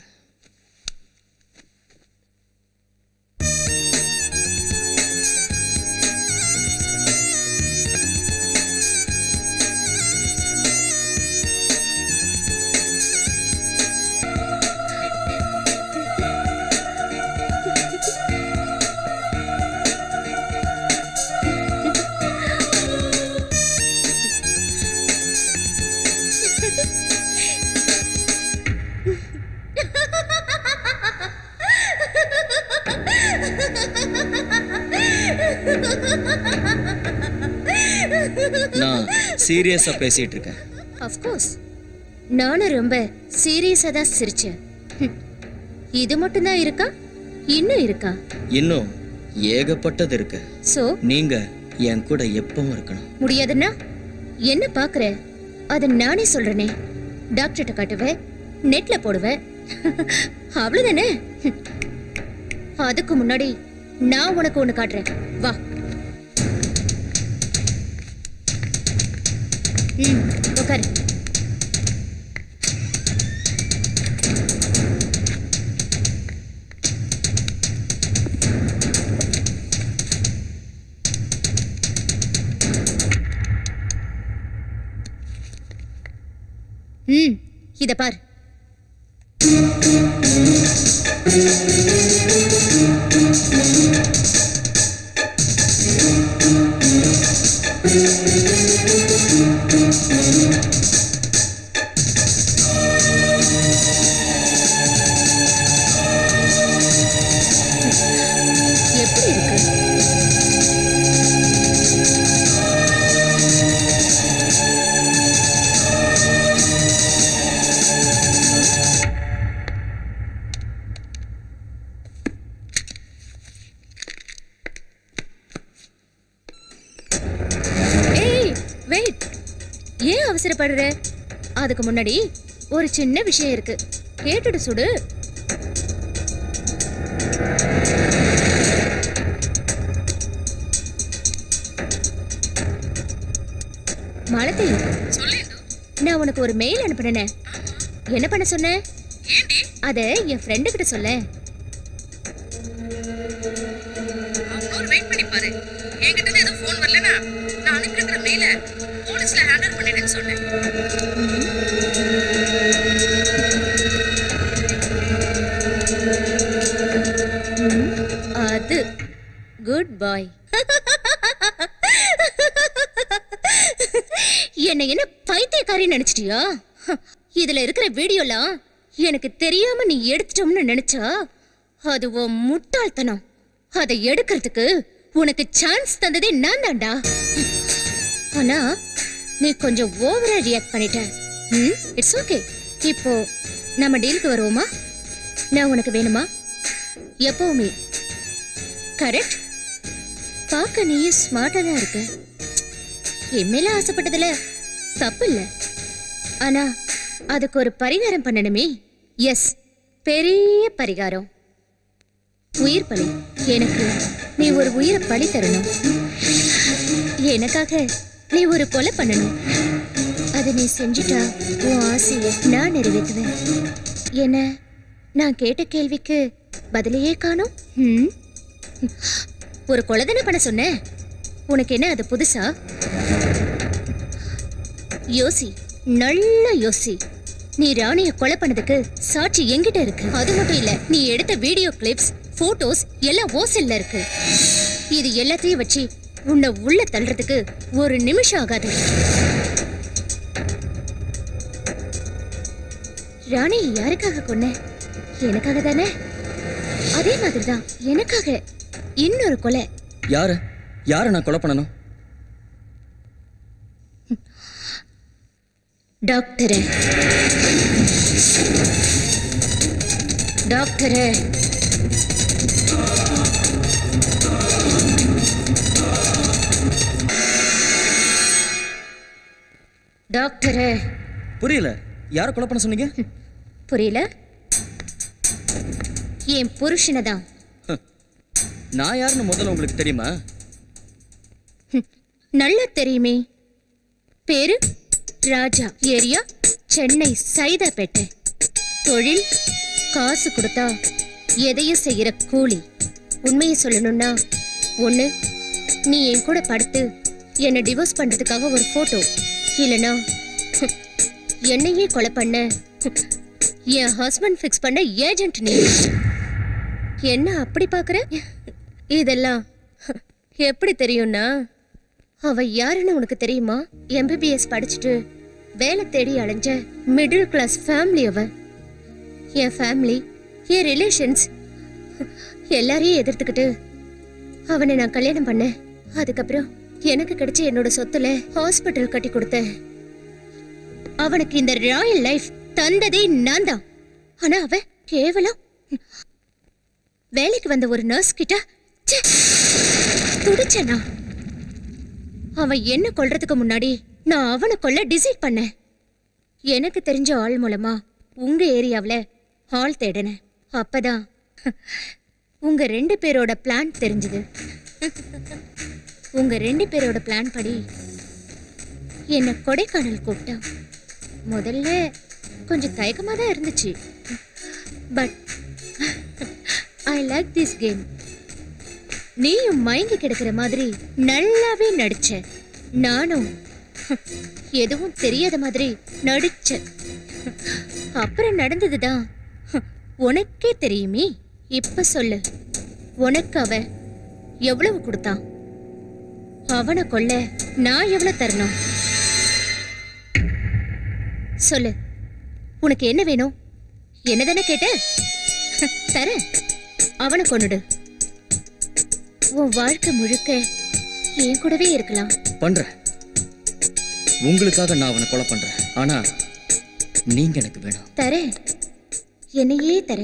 E: சீரியஸா பேசிட்டு இருக்கேன்.
A: ஆஃப் கோர்ஸ் நானும் ரொம்ப சீரியஸா தான் சிரிச்சேன். இது மட்டும் தான் இருக்கா? இன்னும் இருக்கா?
E: இன்னும் ஏகப்பட்டது இருக்கு.
A: சோ
E: நீங்க என் கூட எப்பவும் இருக்கணும்.
A: முடியாதுன்னா என்ன பாக்குற? அத நானே சொல்றேனே. டாக்டர்கிட்ட காட்டுவேன், நெட்ல போடுவேன், அவ்வளவுதானே. அதுக்கு முன்னாடி நான் உனக்கு ஒண்ணு காட்டுறேன், வா. உட்காரு. இத பார். எப்படி இருக்கு? ஏன் அவசரப்படுற? அதுக்கு முன்னாடி ஒரு சின்ன விஷயம் இருக்கு, கேட்டுட்டு சுடு. மாலதி, நான் உனக்கு ஒரு மெயில் அனுப்பினேன். என்ன பண்ண சொன்ன? அத என் ஃப்ரெண்டு கிட்ட சொல்ல.
H: வெயிட் பண்ணி பாரு. என்கிட்ட ஏதோ ஃபோன் வரலனா நான் அனுப்பியிருக்கிற மெயிலை போலீஸ்ல ஹேண்டில் பண்ணிடுன்னு சொன்னேன்.
A: அது குட் பாய். என்ன பைத்தியக்காரி நினைச்சிட்டியா? இதுல இருக்கிற வீடியோலாம் எனக்கு தெரியாம நீ எடுத்துட்டோம்னு நினைச்சா அது உன் முட்டாள்தனம். அதை எடுக்கிறதுக்கு உனக்கு சான்ஸ் தந்ததே நான் தான்டா. ஆனா நீ கொஞ்சம் ஓவரா ரியாக்ட் பண்ணிட்ட. It's okay. இப்போ நம்ம டீலுக்கு வருவோமா? நான் உனக்கு வேணுமா? எப்பவுமே கரெக்ட். பார்க்க நீ ஸ்மார்ட்டா தான் இருக்க. எம்மையில ஆசைப்பட்டதுல தப்பு இல்ல. ஆனா அதுக்கு ஒரு பரிகாரம் பண்ணணுமே. எஸ், பெரிய பரிகாரம். உயிர் பலி. எனக்கு நீ ஒரு உயிரை பலி தரணும். எனக்காக நீ ஒரு கொலை பண்ணணும். அதை நீ செஞ்சுட்டா உன் ஆசையை நான் நிறைவேற்றுவேன். என்ன, நான் கேட்ட கேள்விக்கு பதிலையே காணோம். ஒரு கொலை தானே பண்ண சொன்ன. உனக்கு என்ன அது புதுசா? யோசி, நல்லா யோசி. நீ ராணிய கொலை பண்ணதுக்கு சாட்சி என்கிட்ட இருக்கு. அது மட்டும் இல்ல, நீ எடுத்த வீடியோ கிளிப்ஸ், போட்டோஸ் எல்லாம் ஓசல்ல இருக்கு. இது எல்லாத்தையும் வச்சு உன்னை உள்ள தள்ளுறதுக்கு ஒரு நிமிஷம் ஆகாது. ராணி யாருக்காக கொன்ன? எனக்காக தானே? அதே மாதிரிதான் எனக்காக இன்னொரு கொலை.
E: யாரு நான் கொலை பண்ணணும்?
A: டாக்டரே, டாக்டரே, டாக்டரே.
E: புரியல, யார கொலை பண்ண சொன்னீங்க?
A: புரியல? என் புருஷனை தான்.
E: நான் யாருன்னு முதல்ல உங்களுக்கு தெரியுமா?
A: நல்லா தெரியுமே. பேரு ராஜா. ஏரியா சென்னை சைதாப்பேட்டை. தொழில் காசு கொடுத்தா எதையும் செய்யற கூலி. உண்மையை சொல்லணும்னா, ஒண்ணு நீ என் கூட படுத்து என்னை டிவோர்ஸ் பண்றதுக்காக ஒரு போட்டோ, இல்லனா என்னையே கொலை பண்ண என் ஹஸ்பண்ட் ஃபிக்ஸ் பண்ண ஏஜென்ட் நீ. என்ன அப்படி பாக்குற? இதெல்லாம் எப்படி தெரியும்னா, அவ யாருன்னு உனக்கு தெரியுமா? MBBS படிச்சுட்டு வேலை தேடி அலைஞ்ச மிடில் கிளாஸ் ஃபேமிலி. அவ என் ஃபேமிலி, என் ரிலேஷன்ஸ் எல்லாரையும் எதிர்த்துக்கிட்டு அவனை நான் கல்யாணம் பண்ணேன். அதுக்கப்புறம் எனக்கு கிடைச்ச என்னோட சொத்துல ஹாஸ்பிட்டல் கட்டி கொடுத்தேன். அவனுக்கு இந்த ராயல் லைஃப் தந்ததே நான் தான். ஆனா அவன் கேவலம் வேலைக்கு வந்த ஒரு நர்ஸ் கிட்ட துடிச்சனா. அவன் என்ன கொல்றதுக்கு முன்னாடி நான் அவனை கொல்ல டிசைட் பண்ணேன். எனக்கு தெரிஞ்ச ஆள் மூலமா உங்க ஏரியாவுல ஆள் தேடினேன். அப்பதான் உங்க 2 பேரோட பிளான் தெரிஞ்சது. உங்க 2 பேரோட பிளான் படி என்ன கொடைக்கானல் கூப்பிட்டான். முதல்ல கொஞ்சம் தயக்கமா தான் இருந்துச்சு. But I like this game. நீயும் மயங்கி கிடக்கிற மாதிரி நல்லாவே நடிச்ச. நானும் எதுவும் தெரியாத மாதிரி நடிச்சேன். அப்புறம் நடந்ததுதான் உனக்கே தெரியுமே. இப்ப சொல்லு, உனக்கு அவ எவ்வளவு கொடுத்தான்? அவனை கொல்ல நான் எவ்வளவு தரணும்? சொல்லு, உனக்கு என்ன வேணும்? என்னதானே கேட்ட? தர. அவனை கொன்னுடு. உன் வாழ்க்கை முழுக்க என் கூடவே இருக்கலாம்.
E: பண்றேன். உங்களுக்காக நான் அவனை கொலை பண்றேன். ஆனா நீங்க எனக்கு வேணும்.
A: தர. என்னையே தர.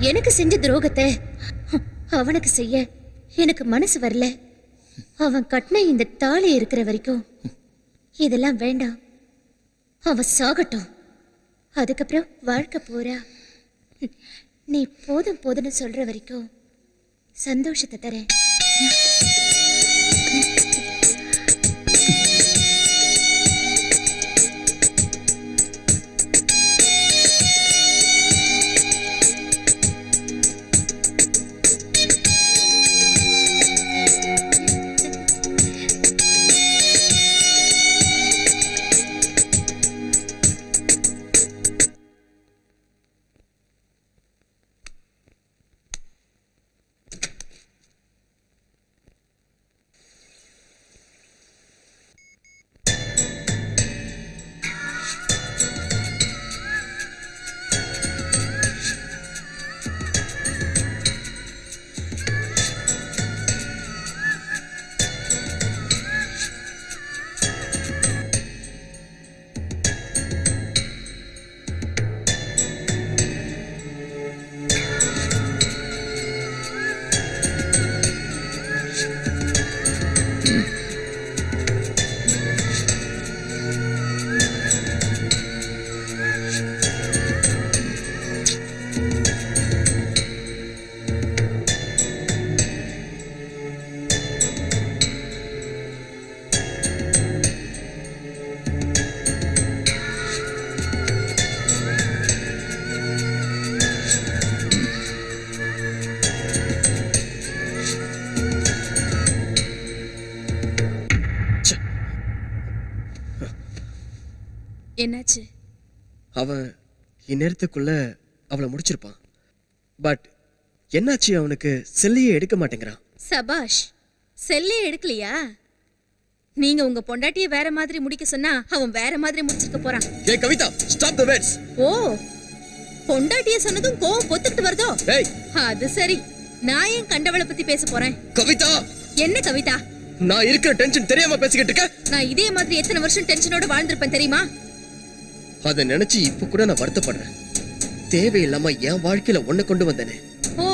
A: எனக்கு செஞ்ச துரோகத்தை அவனுக்கு செய்ய எனக்கு மனசு வரல. அவன் கட்டின இந்த தாலி இருக்கிற வரைக்கும் இதெல்லாம் வேண்டாம். அவன் சாகட்டும். அதுக்கப்புறம் வாழ்க்கை போறா. நீ போதும் போதுன்னு சொல்ற வரைக்கும் சந்தோஷத்தை தரேன்.
H: என்னாச்சு?
B: அவன் இந்நேரத்துக்குள்ள அவளை முடிச்சிருப்பான். பட் என்னாச்சு? அவனுக்கு செல்லையே எடுக்க மாட்டேங்கிறான்.
H: சபாஷ், செல்லே எடுக்கலையா? நீங்க உங்க பொண்டாட்டியை வேற மாதிரி முடிக்க சொன்னா அவன் வேற மாதிரி முடிச்சிருக்க போறான்.
B: ஏய் கவிதா, ஸ்டாப் தி வேர்ட்ஸ்.
H: ஓ, பொண்டாட்டியை சொன்னதும் கோவம் பொத்துக்கிட்டு வருதோ?
B: ஏய்,
H: அது சரி. நான் ஏன் கண்டவளை பத்தி பேச போறேன்?
B: கவிதா.
H: என்ன கவிதா?
B: நான் இருக்கிற டென்ஷன் தெரியாம பேசிக்கிட்டு இருக்க.
H: நான் இதே மாதிரி எத்தனை வருஷம் டென்ஷனோட வாழ்ந்திருப்பேன் தெரியுமா?
B: அதை நினைச்சு இப்ப கூட நான் வருத்தப்படுறேன். தேவையில்லாம என் வாழ்க்கையில ஒண்ணு கொண்டு வந்தேனே.
H: ஓ,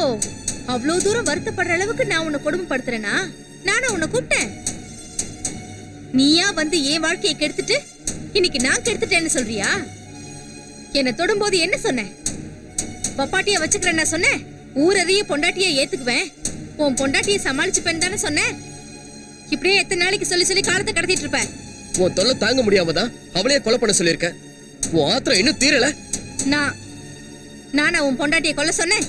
H: அவ்வளவு தூரம் வருத்தப்படுற அளவுக்கு நான் உன்னை கொடுமைப்படுத்துறேனா? நானா உன்னை கூப்பிட்டேன்? நீயா வந்து என் வாழ்க்கையை கெடுத்துட்டு இன்னைக்கு நான் கெடுத்துட்டேன்னு சொல்றியா? என்ன தொடும்போது என்ன சொன்னேன்? பப்பாட்டிய வச்சுக்கிறேன் நான் சொன்னேன். ஊரறிய பொண்டாட்டிய ஏத்துக்குவேன், உன் பொண்டாட்டிய சமாளிச்சுப்பேன்னு தானே சொன்னேன். இப்படியே எத்தனை நாளைக்கு சொல்லி சொல்லி காலத்தை கடத்திட்டு இருப்ப?
B: உன் தொல்லை தாங்க முடியாம தான் அவளையே கொலை பண்ண சொல்லியிருக்க. உன் ஆத்திரம் இன்னும் தீரல.
H: நான் நானா உன் பொண்டாட்டியை கொல்ல சொன்னேன்?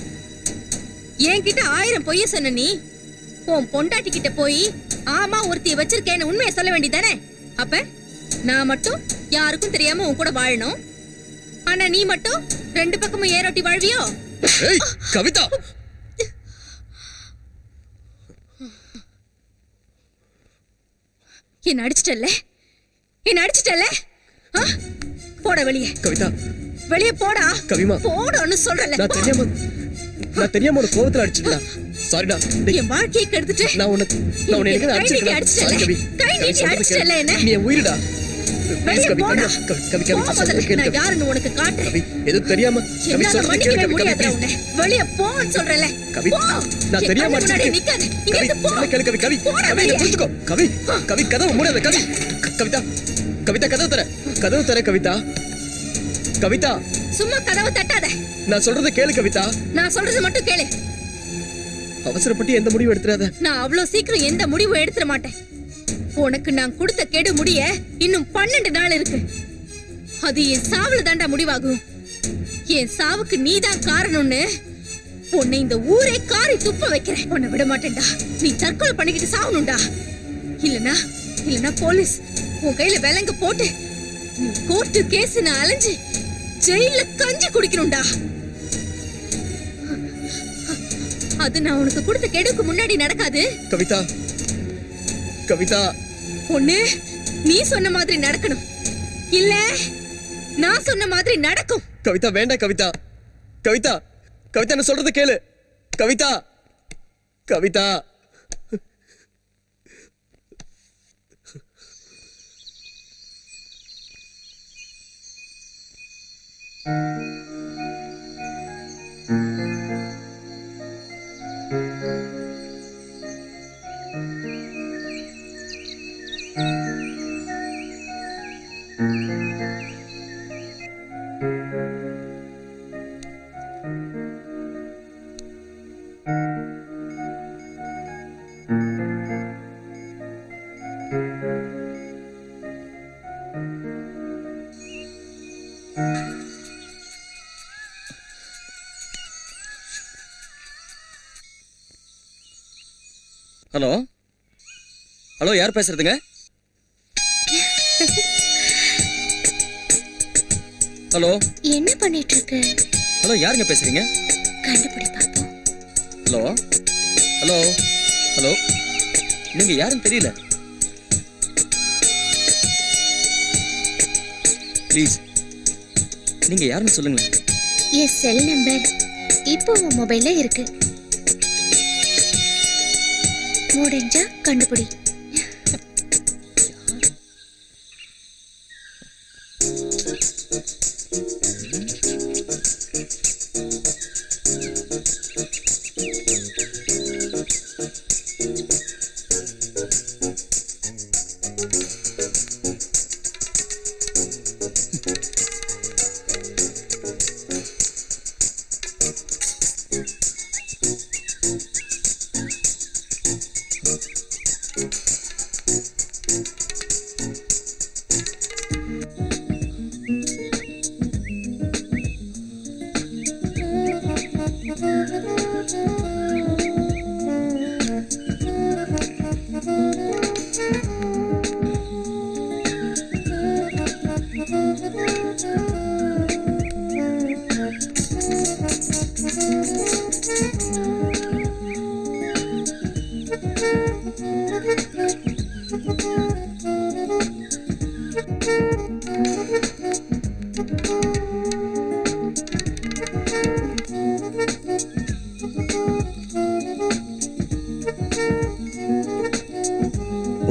H: என்கிட்ட 1000 பொய்ய சொன்ன நீ உன் பொண்டாட்டி கிட்ட போய் ஆமா ஒருத்திய வச்சிருக்கேன்னு உண்மையை சொல்ல வேண்டியதானே? அப்ப நான் மட்டும் யாருக்கும் தெரியாம உன் கூட வாழணும், ஆனா நீ மட்டும் 2 பக்கமும் ஏரோட்டி வாழ்வியோ?
B: ஏய் கவிதா,
H: என்ன அடிச்சிட்டல்ல, என்ன அடிச்சிட்டல்ல? போட வெளியே.
B: கவிதா
H: வெளியே போடா.
B: கவிமா
H: போடன்னு சொல்றல.
B: நான் தெரியாம ஒரு கோவத்துல அடிச்சிட்டேன். சாரிடா.
H: என் வாழ்க்கையை கெடுத்துட்டு
B: நான் உன்னை எங்க அடிச்சிட்டேன். சாரி கவி.
H: கை நீட்டி அடிச்சிட்டல்ல என்ன?
B: நீ உயிரடா.
H: வெளியே போடா.
B: கவி
H: நான் யாருன்னு உனக்கு காட்டுறேன்.
B: கவி எது தெரியாம கவி சொல்றத கேளு கவி.
H: கவி வெளியே போன்னு சொல்றல.
B: கவி நான் தெரியாம அடிச்சிட்டேன்.
H: நிக்காத. இங்க இருந்து போ.
B: கேளு கவி. கவி கவி புரிஞ்சுக்கோ. கவி கவி கதவு மூடாத கவி. கவிதா கவிதா கதவு தர கவிதா. கவிதா
H: சும்மா கதவை தட்டாத.
B: நான் சொல்றத கேளு கவிதா.
H: நான் சொல்றது மட்டும் கேளு.
B: அவசரப்பட்டு எந்த முடிவு எடுத்துறாத.
H: நான் அவ்வளவு சீக்கிரம் எந்த முடிவும் எடுத்துற மாட்டேன். உனக்கு நான் கொடுத்த கெடு முடிய இன்னும் 12 நாள் இருக்கு. அது என் சாவுல தாண்டா முடிவாகும். என் சாவுக்கு நீதான் காரணம்னு உன்னை இந்த ஊரே காரி துப்ப வைக்கிறேன். உன்னை விட மாட்டேன்டா. நீ தற்கொலை பண்ணிக்கிட்டு சாவணும்டா. இல்லனா போலீஸ் உன் கையில விலங்கு போட்டு கோர்ட்டு கேஸ்னு அலைஞ்சு ஜெயில கஞ்சி குடிக்கணும்டா. அது நான் உனக்கு கொடுத்த கெடுக்கு முன்னாடி நடக்காது.
B: கவிதா
H: ஒண்ணு நீ சொன்ன மாதிரி நடக்கணும், இல்ல நான் சொன்ன மாதிரி நடக்கும்.
B: கவிதா வேண்டாம் கவிதா. நான் சொல்றத கேளு கவிதா.
E: ஹலோ யார் பேசுறதுங்க? ஹலோ
A: என்ன பண்ணிட்டு இருக்க?
E: ஹலோ யாருங்க பேசுறீங்க?
A: கண்டுபிடி பாப்போம்.
E: ஹலோ நீங்க யாருன்னு தெரியல. ப்ளீஸ் நீங்க யாருன்னு சொல்லுங்க.
A: என் செல் நம்பர் இப்போ உன் மொபைல்ல இருக்கு. முடிஞ்சா கண்டுபிடி.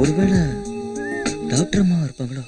E: ஒருவேளை டாக்டர் அம்மா இருப்பாங்களோ?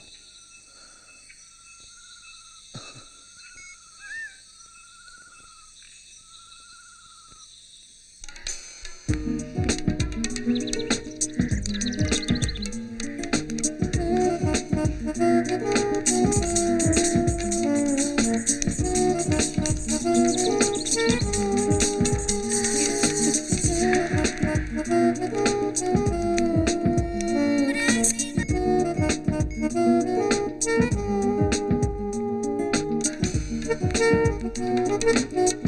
A: Thank you.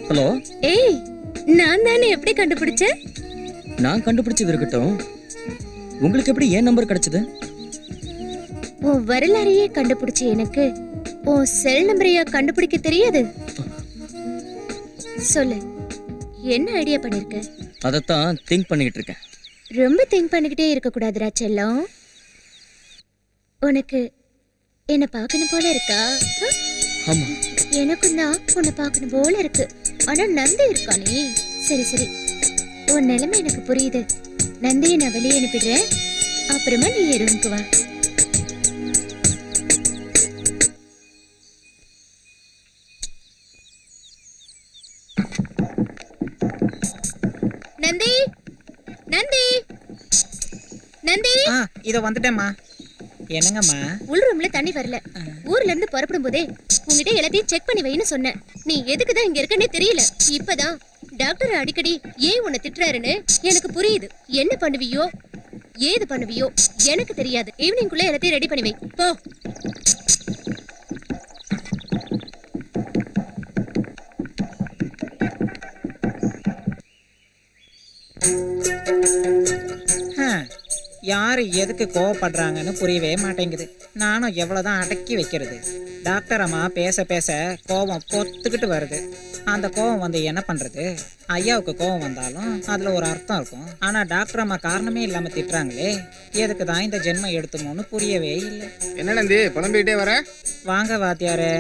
E: ஹலோ.
A: ஏய், நான் தானே எப்படி கண்டுபிடிச்ச?
E: நான் கண்டுபிடிச்சது இருக்கட்டும், உங்களுக்கு எப்படி ஏன் நம்பர் கிடைச்சது?
A: உன் வரலாறையே கண்டுபிடிச்ச எனக்கு உன் செல் நம்பரையா கண்டுபிடிக்க தெரியாது? சொல்லு, என்ன ஐடியா பண்ணிருக்க?
E: அதைத்தான் திங்க் பண்ணிக்கிட்டு இருக்கேன்.
A: ரொம்ப திங்க் பண்ணிக்கிட்டே இருக்க கூடாதுடா செல்லம். உனக்கு என்ன பார்க்கணும் போல இருக்கா?
E: ஆமா,
A: எனக்கும் தான் உன்னை பார்க்கணும் போல இருக்கு. ஆனா நந்தி இருக்கானே. சரி சரி, உன் நிலைமை எனக்கு புரியுது. நந்தியை நான் வெளியே அனுப்பிடுறேன், அப்புறமா நீ என் ரூமுக்கு வா. நந்தி, நந்தி, நந்தி.
D: இத வந்துட்டேம்மா. என்னங்கம்மா?
A: உள் ரூம்ல தண்ணி வரல. ஊர்ல இருந்து புறப்படும் போதே உங்ககிட்ட எல்லாத்தையும் செக் பண்ணி வைன்னு சொன்னேன். நீ எதுக்கு தான் இங்க இருக்கனே தெரியல. இப்பதான் டாக்டர் அடிக்கடி ஏன் உன்னை திட்டுறாருன்னு எனக்கு புரியுது. என்ன பண்ணுவியோ ஏது பண்ணுவியோ எனக்கு தெரியாது. ஈவினிங்குள்ள எல்லாத்தையும் ரெடி பண்ணி வை போ.
D: யாரு எதுக்கு கோவப்படுறாங்கன்னு புரியவே மாட்டேங்குது. நானும் எவ்வளவுதான் அடக்கி வைக்கிறது. டாக்டர் அம்மா பேச பேச கோபம் பொத்துக்கிட்டு வருது. அந்த கோபம் வந்து என்ன பண்றது? ஐயாவுக்கு கோபம் வந்தாலும் அதுல ஒரு அர்த்தம் இருக்கும். ஆனா டாக்டர் அம்மா காரணமே இல்லாம திட்டுறாங்களே, எதுக்கு தான் இந்த ஜென்மம் எடுத்துமோன்னு புரியவே இல்லை.
I: என்ன நந்தி புலம்பிக்கிட்டே வர?
D: வாங்க வாத்தியாரே.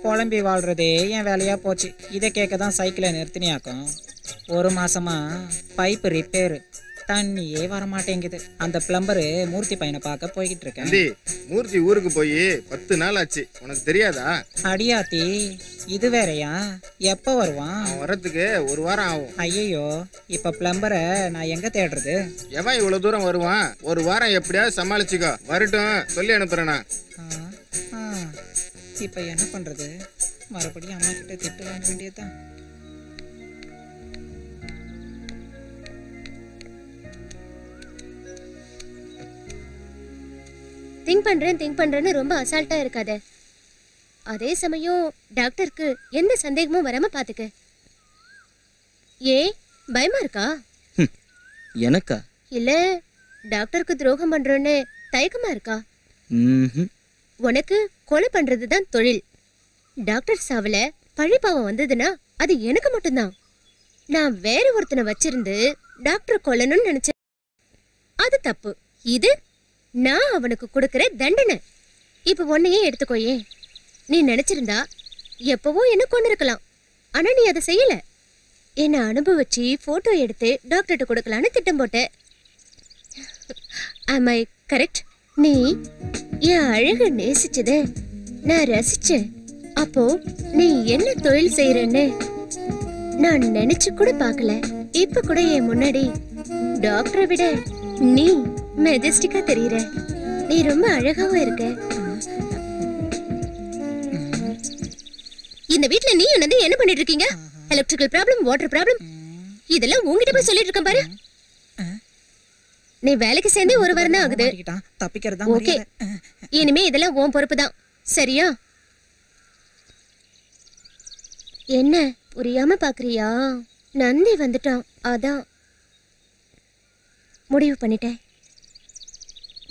D: புலம்பி வாழ்றதே என் வேலையா போச்சு. இதை கேட்க தான் சைக்கிளை நிறுத்தினியாக்கும். ஒரு மாசமா பைப்பு ரிப்பேரு, தண்ணியே வரமாட்டேங்குது. அந்த பிளம்பரு மூர்த்தி பையனை பார்க்க போய்கிட்டு இருக்கேன்.
I: மூர்த்தி ஊருக்கு போய் 10 நாள் ஆச்சு, உனக்கு தெரியாதா?
D: அடியாத்தி, இது வேறையா? எப்ப வருவான்?
I: வரத்துக்கு 1 வாரம் ஆகும்.
D: ஐயோ, இப்ப பிளம்பரை நான் எங்க தேடுறது?
I: எவன் இவ்வளவு தூரம் வருவான்? 1 வாரம் எப்படியாவது சமாளிச்சுக்கோ. வரட்டும், சொல்லி அனுப்புறேனா.
D: இப்ப என்ன பண்றது? மறுபடியும் அம்மா கிட்ட திட்டு வாங்க வேண்டியதுதான்.
A: திங்க் பண்றேன்னு ரொம்ப அசால்ட்டா இருக்காத. அதே சமயம் டாக்டருக்கு எந்த சந்தேகமும் வராம பாத்துக்க. ஏ பயமா இருக்கா?
E: எனக்கா?
A: இல்ல டாக்டருக்கு துரோகம் பண்றோன்னு தயக்கமா இருக்கா? உனக்கு கொலை பண்றதுதான் தொழில். டாக்டர் சாவல பழிபாவம் வந்ததுன்னா அது எனக்கு மட்டும்தான். நான் வேற ஒருத்தனை வச்சிருந்து டாக்டர் கொல்லணும்னு நினைச்சேன், அது தப்பு. இது நான் அவனுக்கு கொடுக்கிற தண்டனை. இப்ப உன்னையே எடுத்துக்கோயே. நீ நினைச்சிருந்தா எப்பவோ என்ன கொண்டு இருக்கலாம். ஆனா நீ அதை செய்யல. என்ன அனுபவிச்சு போட்டோ எடுத்து டாக்டர்கிட்ட கொடுக்கலான்னு திட்டம் போட்ட. am I correct? நீ என் அழக நேசிச்சத நான் ரசிச்சேன். அப்போ நீ என்ன தொழில் செய்யறன்னு நான் நினைச்சு கூட பார்க்கல. இப்ப கூட என் முன்னாடி டாக்டரை விட நீ மெஜஸ்டிக்கா தெரியற. நீ ரொம்ப அழகாவும் இருக்க. இந்த வீட்ல நீ வந்து என்ன பண்ணிட்டு இருக்கீங்க? எலக்ட்ரிக்கல் ப்ராப்ளம், வாட்டர் ப்ராப்ளம், இதெல்லாம் உங்ககிட்ட போய் சொல்லிட்டு இருக்கேன் பாரு. நீ வேலைக்கு சேர்ந்து 1 வாரம் தான் ஆகுது. ஓகே, இனிமே இதெல்லாம் உன் பொறுப்பு தான், சரியா? என்ன புரியாம பாக்குறியா? நந்தி வந்துட்டான், அதான் முடிவு பண்ணிட்டேன்.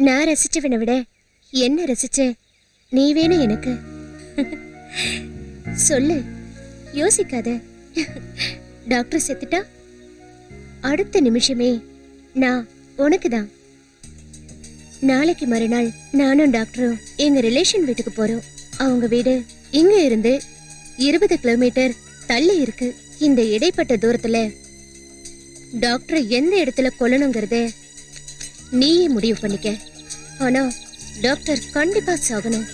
A: நான் ரசிச்சவனை விட என்ன ரசிச்ச நீ வேணும் எனக்கு. சொல்லு, யோசிக்காத. டாக்டர் செத்துட்டா அடுத்த நிமிஷமே நான் உனக்கு தான். நாளைக்கு மறுநாள் நானும் டாக்டரும் எங்க ரிலேஷன் வீட்டுக்கு போறோம். அவங்க வீடு இங்க இருந்து 20 கிலோமீட்டர் தள்ளி இருக்கு. இந்த இடைப்பட்ட தூரத்துல டாக்டர் எந்த இடத்துல கொல்லணுங்கிறத நீயே முடிவு பண்ணிக்க. ஆனா டாக்டர் கண்டிப்பா சாகணும்.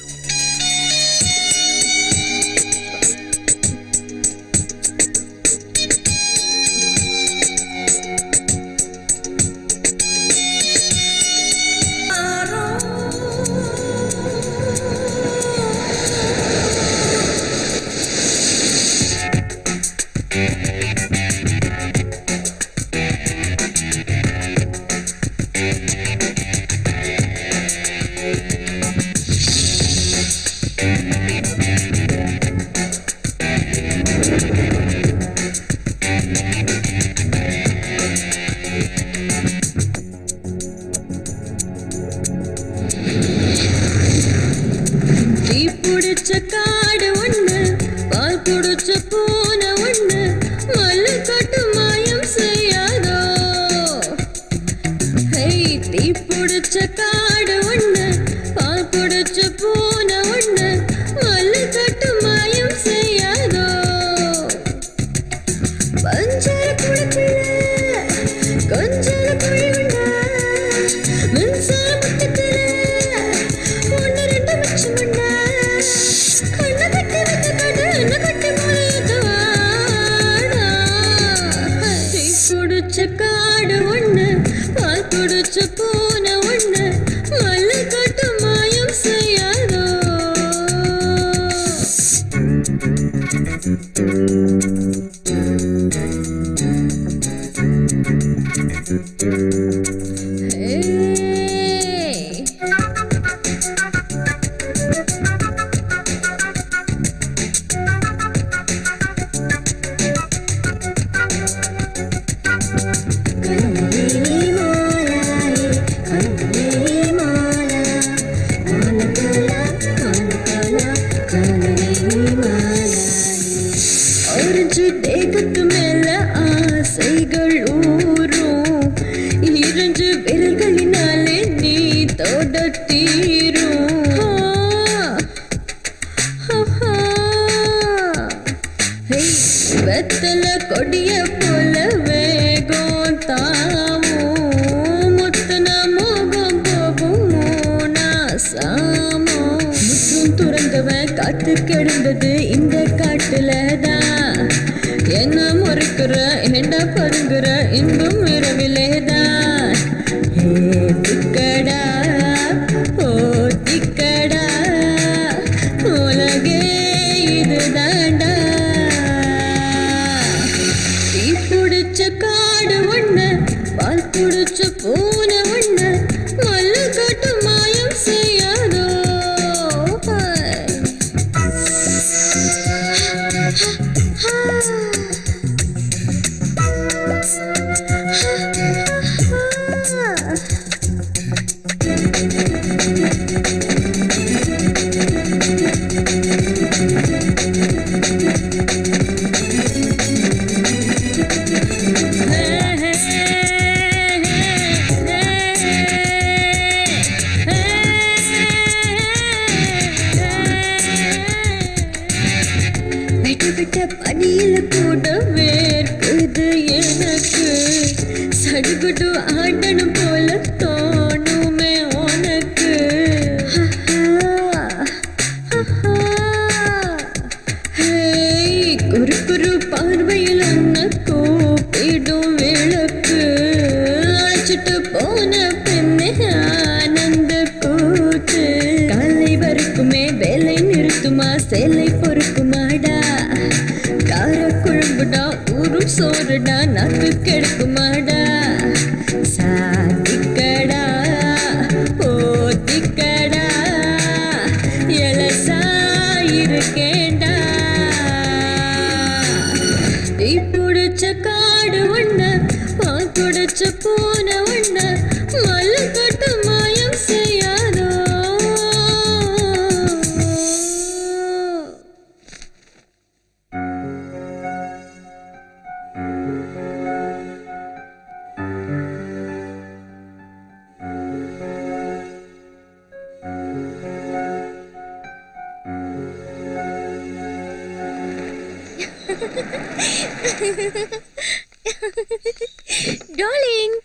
A: டார்லிங்.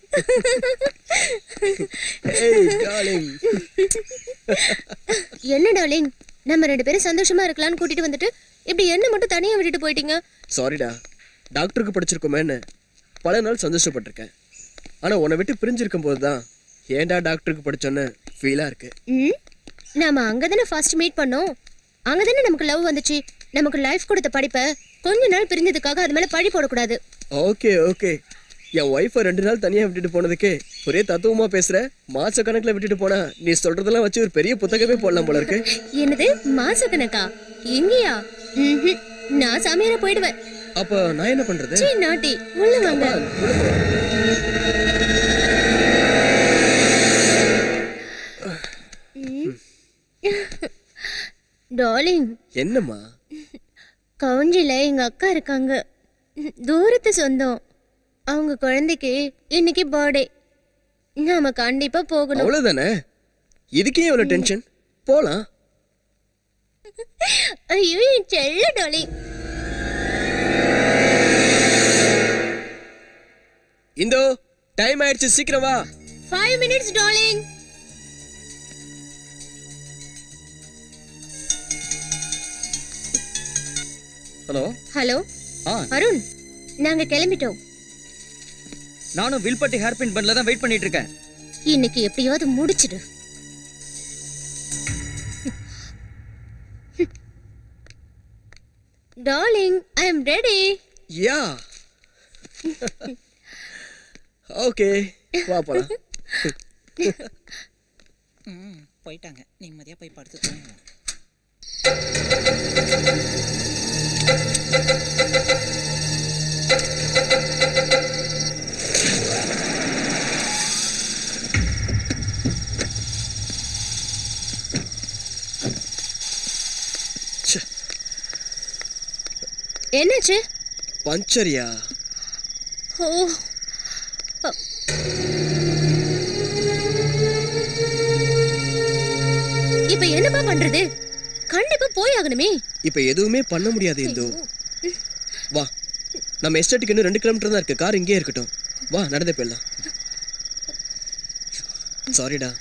B: ஏய் டார்லிங்.
A: என்ன டார்லிங், நம்ம 2 பேரும் சந்தோஷமா இருக்கலாம்னு கூட்டிட்டு வந்துட்டு இப்படி என்ன மட்டும் தனியா விட்டுட்டு போயிட்டீங்க?
B: சாரிடா, டாக்டருக்கு படிச்சிருக்கோமேன்னு பல நாள் சந்தோஷப்பட்டிருக்கேன். ஆனா உன்னை விட்டு பிரிஞ்சிருக்கும் போதுதான் ஏன்டா டாக்டருக்கு படிச்சோன்னு ஃபீலா இருக்கு.
A: நாம அங்கதானே ஃபர்ஸ்ட் மீட் பண்ணோம், அங்கதானே நமக்கு லவ் வந்துச்சு. நமக்கு லைஃப் கொடுத்த படிப்பை கொஞ்ச நாள் பிரிஞ்சதுக்காக அது மேல பழி போடக்கூடாது.
B: ஓகே ஓகே, என் ஒய்ஃபை 2 நாள் தனியா விட்டுட்டு போனதுக்கு ஒரே தத்துவமா பேசுற. மாச கணக்குல விட்டுட்டு போனா நீ சொல்றதெல்லாம் வச்சு ஒரு பெரிய புத்தகமே போடலாம் போல இருக்கு.
A: என்னது மாசக்கணக்கா? எங்கயா? நான் சாமியார போயிடுவேன்.
B: அப்ப நான் என்ன பண்றது?
A: சீ நாட்டி, உள்ள வாங்க. டார்லிங்.
B: என்னம்மா?
A: கவுஞ்சில எங்க அக்கா இருக்காங்க, தூரத்து சொந்தம். அவங்க குழந்தைக்கு இன்னைக்கு பர்த்டே. நாம கண்டிப்பா போகணும்.
B: அவ்வளவுதானே, இதுக்கே எவ்வளவு டென்ஷன்? போலாம்.
A: ஐயோ என் செல்ல டார்லிங்.
B: இந்தோ டைம் ஆயிடுச்சு, சீக்கிரம் வா.
A: 5 minutes darling.
E: Hello.
A: Hello Arun, நாங்க கிளம்பிட்டோம்.
E: நானும் வில்பட்டி ஹேர்பின் பன்ல தான் வெயிட் பண்ணிட்டு இருக்கேன்.
A: இன்னைக்கு எப்படியாவது முடிச்சிடு. Darling, I am ready.
B: Yeah okay, வா போலாம்.
C: போயிட்டாங்க, நிம்மதியா போய் படுத்து தூங்குவோம்.
A: என்னாச்சு?
B: பஞ்சரியா?
A: ஓ, இப்ப என்னப்பா பண்றது? கண்டிப்பா போய் ஆகணுமே.
B: இப்ப எதுவுமே பண்ண முடியாது இந்து. வா, நம்ம எஸ்டேட்டுக்கு இன்னும் 2 கிலோமீட்டர் தான் இருக்கு. கார் இங்கேயே இருக்கட்டும். வா, நடந்தே போயிடலாம். சாரிடா.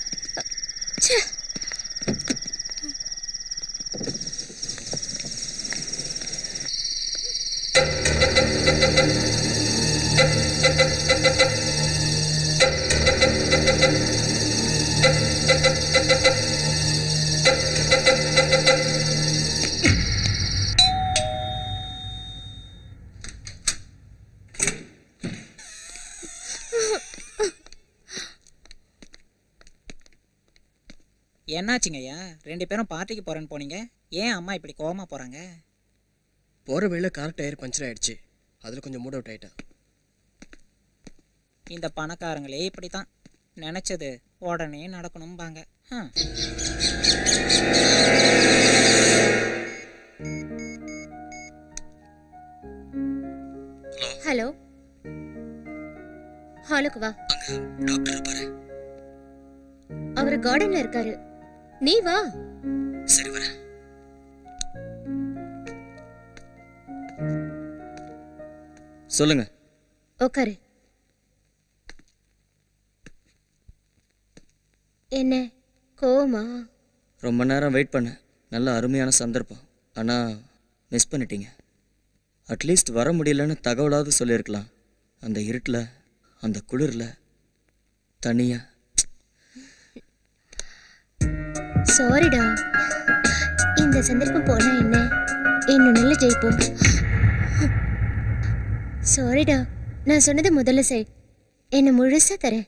C: என்னாச்சுங்க ஐயா, 2 பேரும் பார்ட்டிக்கு போறேன்னு போனீங்க, ஏன் அம்மா இப்படி கோவமா போறாங்க?
B: போற வழியில கார் டயர் பஞ்சர் ஆயிடுச்சு, அதுல கொஞ்சம் மூட் அவுட் ஆயிட்டேன்.
C: இந்த பணக்காரங்களே இப்படித்தான், நினைச்சது உடனே நடக்கணும்பாங்க.
A: ஹலோ. ஹாலுக்கு வா.
E: டாக்டர் பாரு.
A: அவர் கார்டன்ல இருக்காரு, நீ வா.
E: சரி வர. சொல்லுங்க.
A: உட்காரு. என்ன கோவமா?
E: ரொம்ப நேரம் வெயிட் பண்ண, நல்ல அருமையான சந்தர்ப்பம், ஆனால் மிஸ் பண்ணிட்டீங்க. அட்லீஸ்ட் வர முடியலன்னு தகவலாவது சொல்லியிருக்கலாம். அந்த இருட்டில், அந்த குளிரில், தனியாக.
A: சாரிடா, இந்த சந்தர்ப்பம் போனா என்ன, இன்னும் நல்ல ஜெயிப்போம். சாரிடா, நான் சொன்னது முதல்ல செய், என்ன முழுசா தரேன்.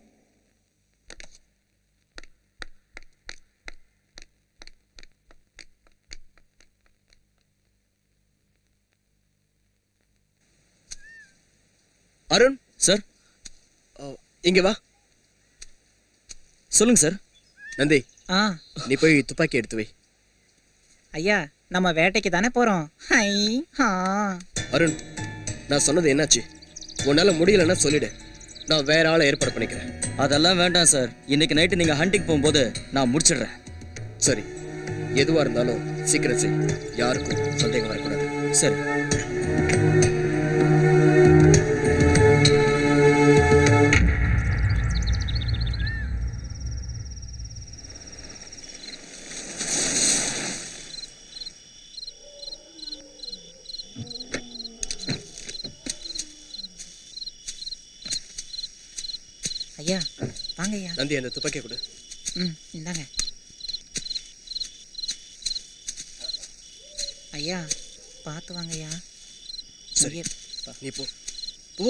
B: அருண்
E: சார்,
B: இங்க வா.
E: சொல்லுங்க சார்.
B: நந்தி,
C: ஆ
B: நீ போய் துப்பாக்கி எடுத்து வை.
C: ஐயா, நம்ம வேட்டைக்கு தானே போறோம். ஹை ஹா.
B: அருண், நான் சொன்னது என்னாச்சு? உன்னால முடியலன்னா சொல்லிடு, நான் வேற ஆளை ஏற்பாடு பண்ணிக்கிறேன்.
E: அதெல்லாம் வேண்டாம் சார், இன்னைக்கு நைட்டு நீங்கள் ஹண்டிங் போகும்போது நான் முடிச்சிடுறேன்.
B: சரி, எதுவா இருந்தாலும் சீக்கிரம் செய், யாருக்கும் சந்தேகம் வரக்கூடாது.
E: சரி.
D: ஐயா வாங்க ஐயா.
B: நந்தி அந்த துப்பாக்கியை கொடு.
D: இந்தாங்க ஐயா. பார்த்து வாங்க ஐயா.
B: சரி நீ போ போ.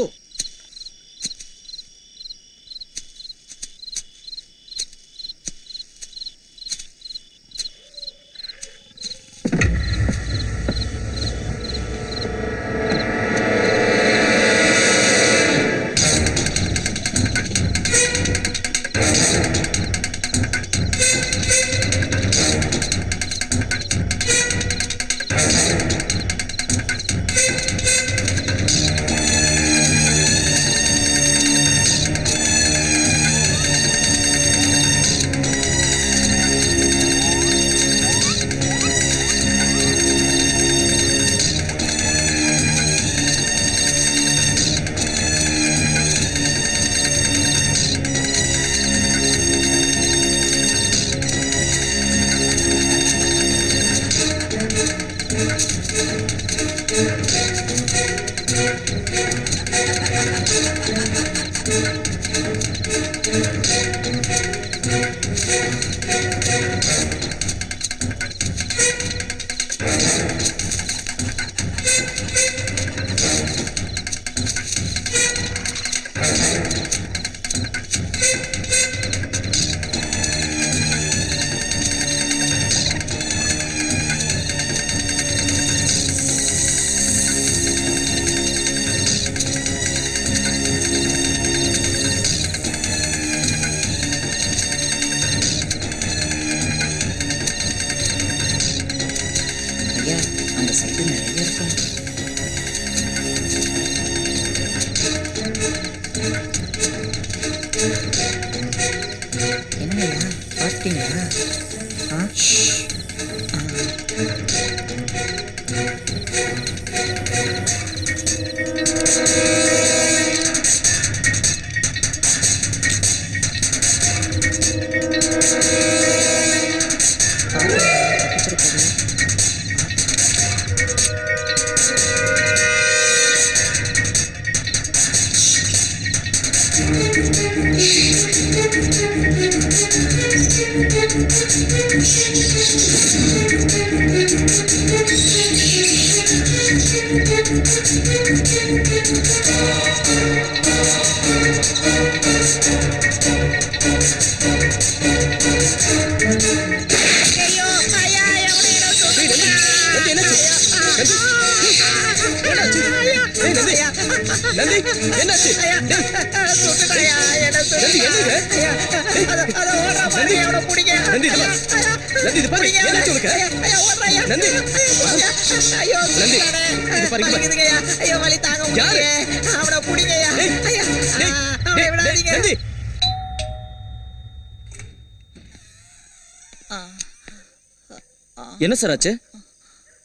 E: என்ன சார் ஆச்சு?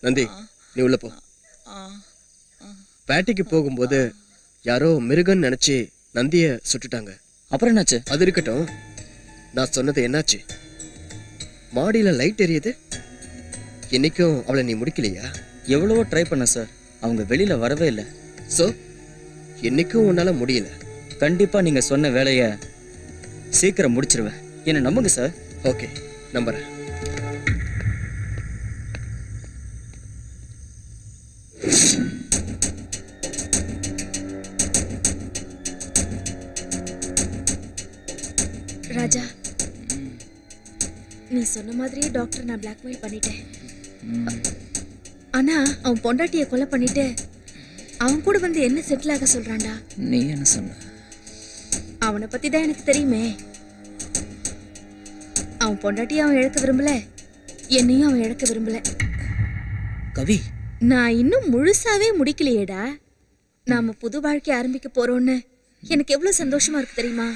B: நந்தி நீ உள்ள போ. பேட்டிக்கு போகும்போது யாரோ மிருகன்னு நினைச்சு நந்திய சுட்டுட்டாங்க.
E: அப்புறம் என்னாச்சு?
B: அது இருக்கட்டும், நான் சொன்னது என்னாச்சு? மாடியில லைட் எரியுது. இன்னைக்கும் அவளை நீ முடிக்கலையா?
E: எவ்வளவோ ட்ரை பண்ண சார், அவங்க வெளியில வரவே இல்லை.
B: சோ இன்னைக்கும் உன்னால முடியல.
E: கண்டிப்பா நீங்க சொன்ன வேலையை சீக்கிரம் முடிச்சிருவேன், என்ன நம்புங்க சார்.
B: ஓகே, நம்புறேன்.
H: ராஜா, நீ சொன்ன மாதிரியே டாக்டர் நான் பிளாக்மெயில் பண்ணிட்டேன். ஆனா அவன் பொண்டாட்டியை கொலை பண்ணிட்டு அவன் கூட வந்து என்ன செட்டில் ஆக சொல்றான்டா.
D: நீ என்ன சொன்ன?
H: அவனை பத்தி தான் எனக்கு தெரியுமே. அவன் பொண்டாட்டியை அவன் இழக்க விரும்பல, என்னையும் அவன் இழக்க விரும்பல.
D: கவி,
H: நான் இன்னும் முழுசாவே முடிக்கலையேடா. நாம புது வாழ்க்கை ஆரம்பிக்க போறோம்னு எனக்கு எவ்வளவு சந்தோஷமா இருக்கு தெரியுமா?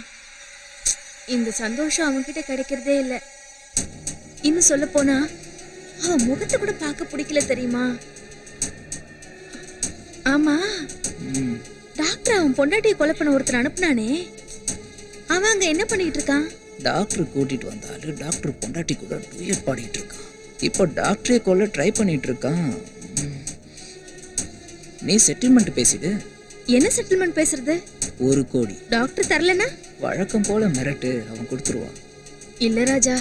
H: இந்த சந்தோஷம் அவன்கிட்ட கிடைக்கிறதே இல்லை. இன்னும் சொல்ல போனா அவன் முகத்தை கூட பார்க்க பிடிக்கல தெரியுமா? ஆமா, டாக்டர் அவன் பொண்டாட்டியை கொலை பண்ண ஒருத்தர் அனுப்புனானே, அவன் அங்க என்ன பண்ணிட்டு இருக்கான்?
D: டாக்டர் கூட்டிட்டு வந்தாலும் டாக்டர் பொண்டாட்டி கூட டூயட் பாடிட்டு இருக்கான். இப்போ டாக்டரே கொல்ல ட்ரை பண்ணிட்டு இருக்கான். நீ செட்டில்மெண்ட் பேசிடு.
H: என்ன செட்டில்மெண்ட் பேசுறது?
D: 1 கோடி.
H: டாக்டர் தரலனா
C: வழக்கம் போல மிரட்டு, அவன் கொடுத்துருவான்.
H: இல்ல ராஜா,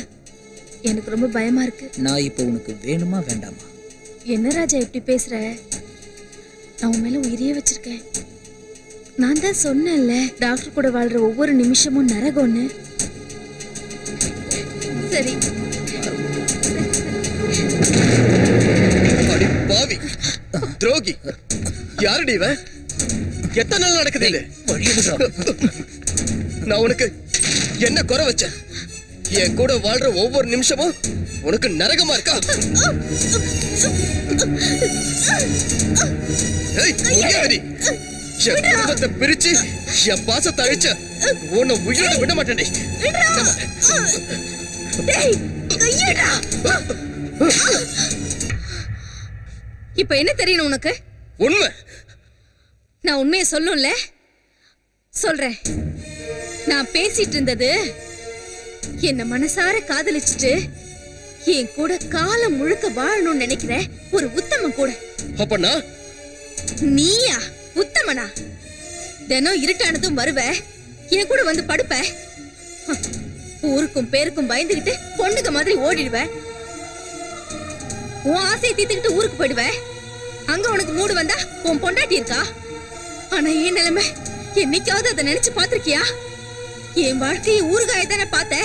H: எனக்கு ரொம்ப பயமா இருக்கு.
C: நான் இப்போ உனக்கு வேணுமா வேண்டாமா?
H: என்ன ராஜா இப்படி பேசுற? நான் உன் மேல உயிரையே வச்சிருக்கேன். நான் தான் சொன்னேன்ல, டாக்டர் கூட வாழ்ற ஒவ்வொரு நிமிஷமும் நரகம்னு. சரி.
B: அடி பாவி, துரோகி, யாருடி இவன்? எத்தனை நாள் நடக்குது இது? நான் உனக்கு என்ன குறை வச்சேன்? என் கூட வாழ்ற ஒவ்வொரு நிமிஷமும் உனக்கு நரகமா இருக்கா? என் குடும்பத்தை பிரிச்சு என் பாசத்தை அழிச்ச உன்னை உயிரோட விட மாட்டேன்.
H: இப்ப என்ன தெரியணும் உனக்கு?
B: உண்மை.
H: நான் உண்மையை சொல்லும்ல, சொல்றேன். நான் பேசிட்டு இருந்தது என்ன மனசார காதலிச்சுட்டு என் கூட காலம் முழுக்க வாழணும்னு நினைக்கிற ஒரு உத்தமன் கூட.
B: அப்பனா
H: நீயா உத்தமனா? தினம் இருட்டானதும் வருவ, என் கூட வந்து படுப்ப. ஊருக்கும் பேருக்கும் பயந்துகிட்டு பொண்ணுங்க மாதிரி ஓடிடுவ. உன் ஆசையை தீர்த்துக்கிட்டு ஊருக்கு போயிடுவ. அங்க உனக்கு மூடு வந்தா உன் பொண்டாட்டி இருக்கா. ஆனா என் நிலைமை என்னைக்காவது அதை நினைச்சு பாத்திருக்கியா? என் வாழ்க்கையை ஊறுகாயத்தானே பார்த்த.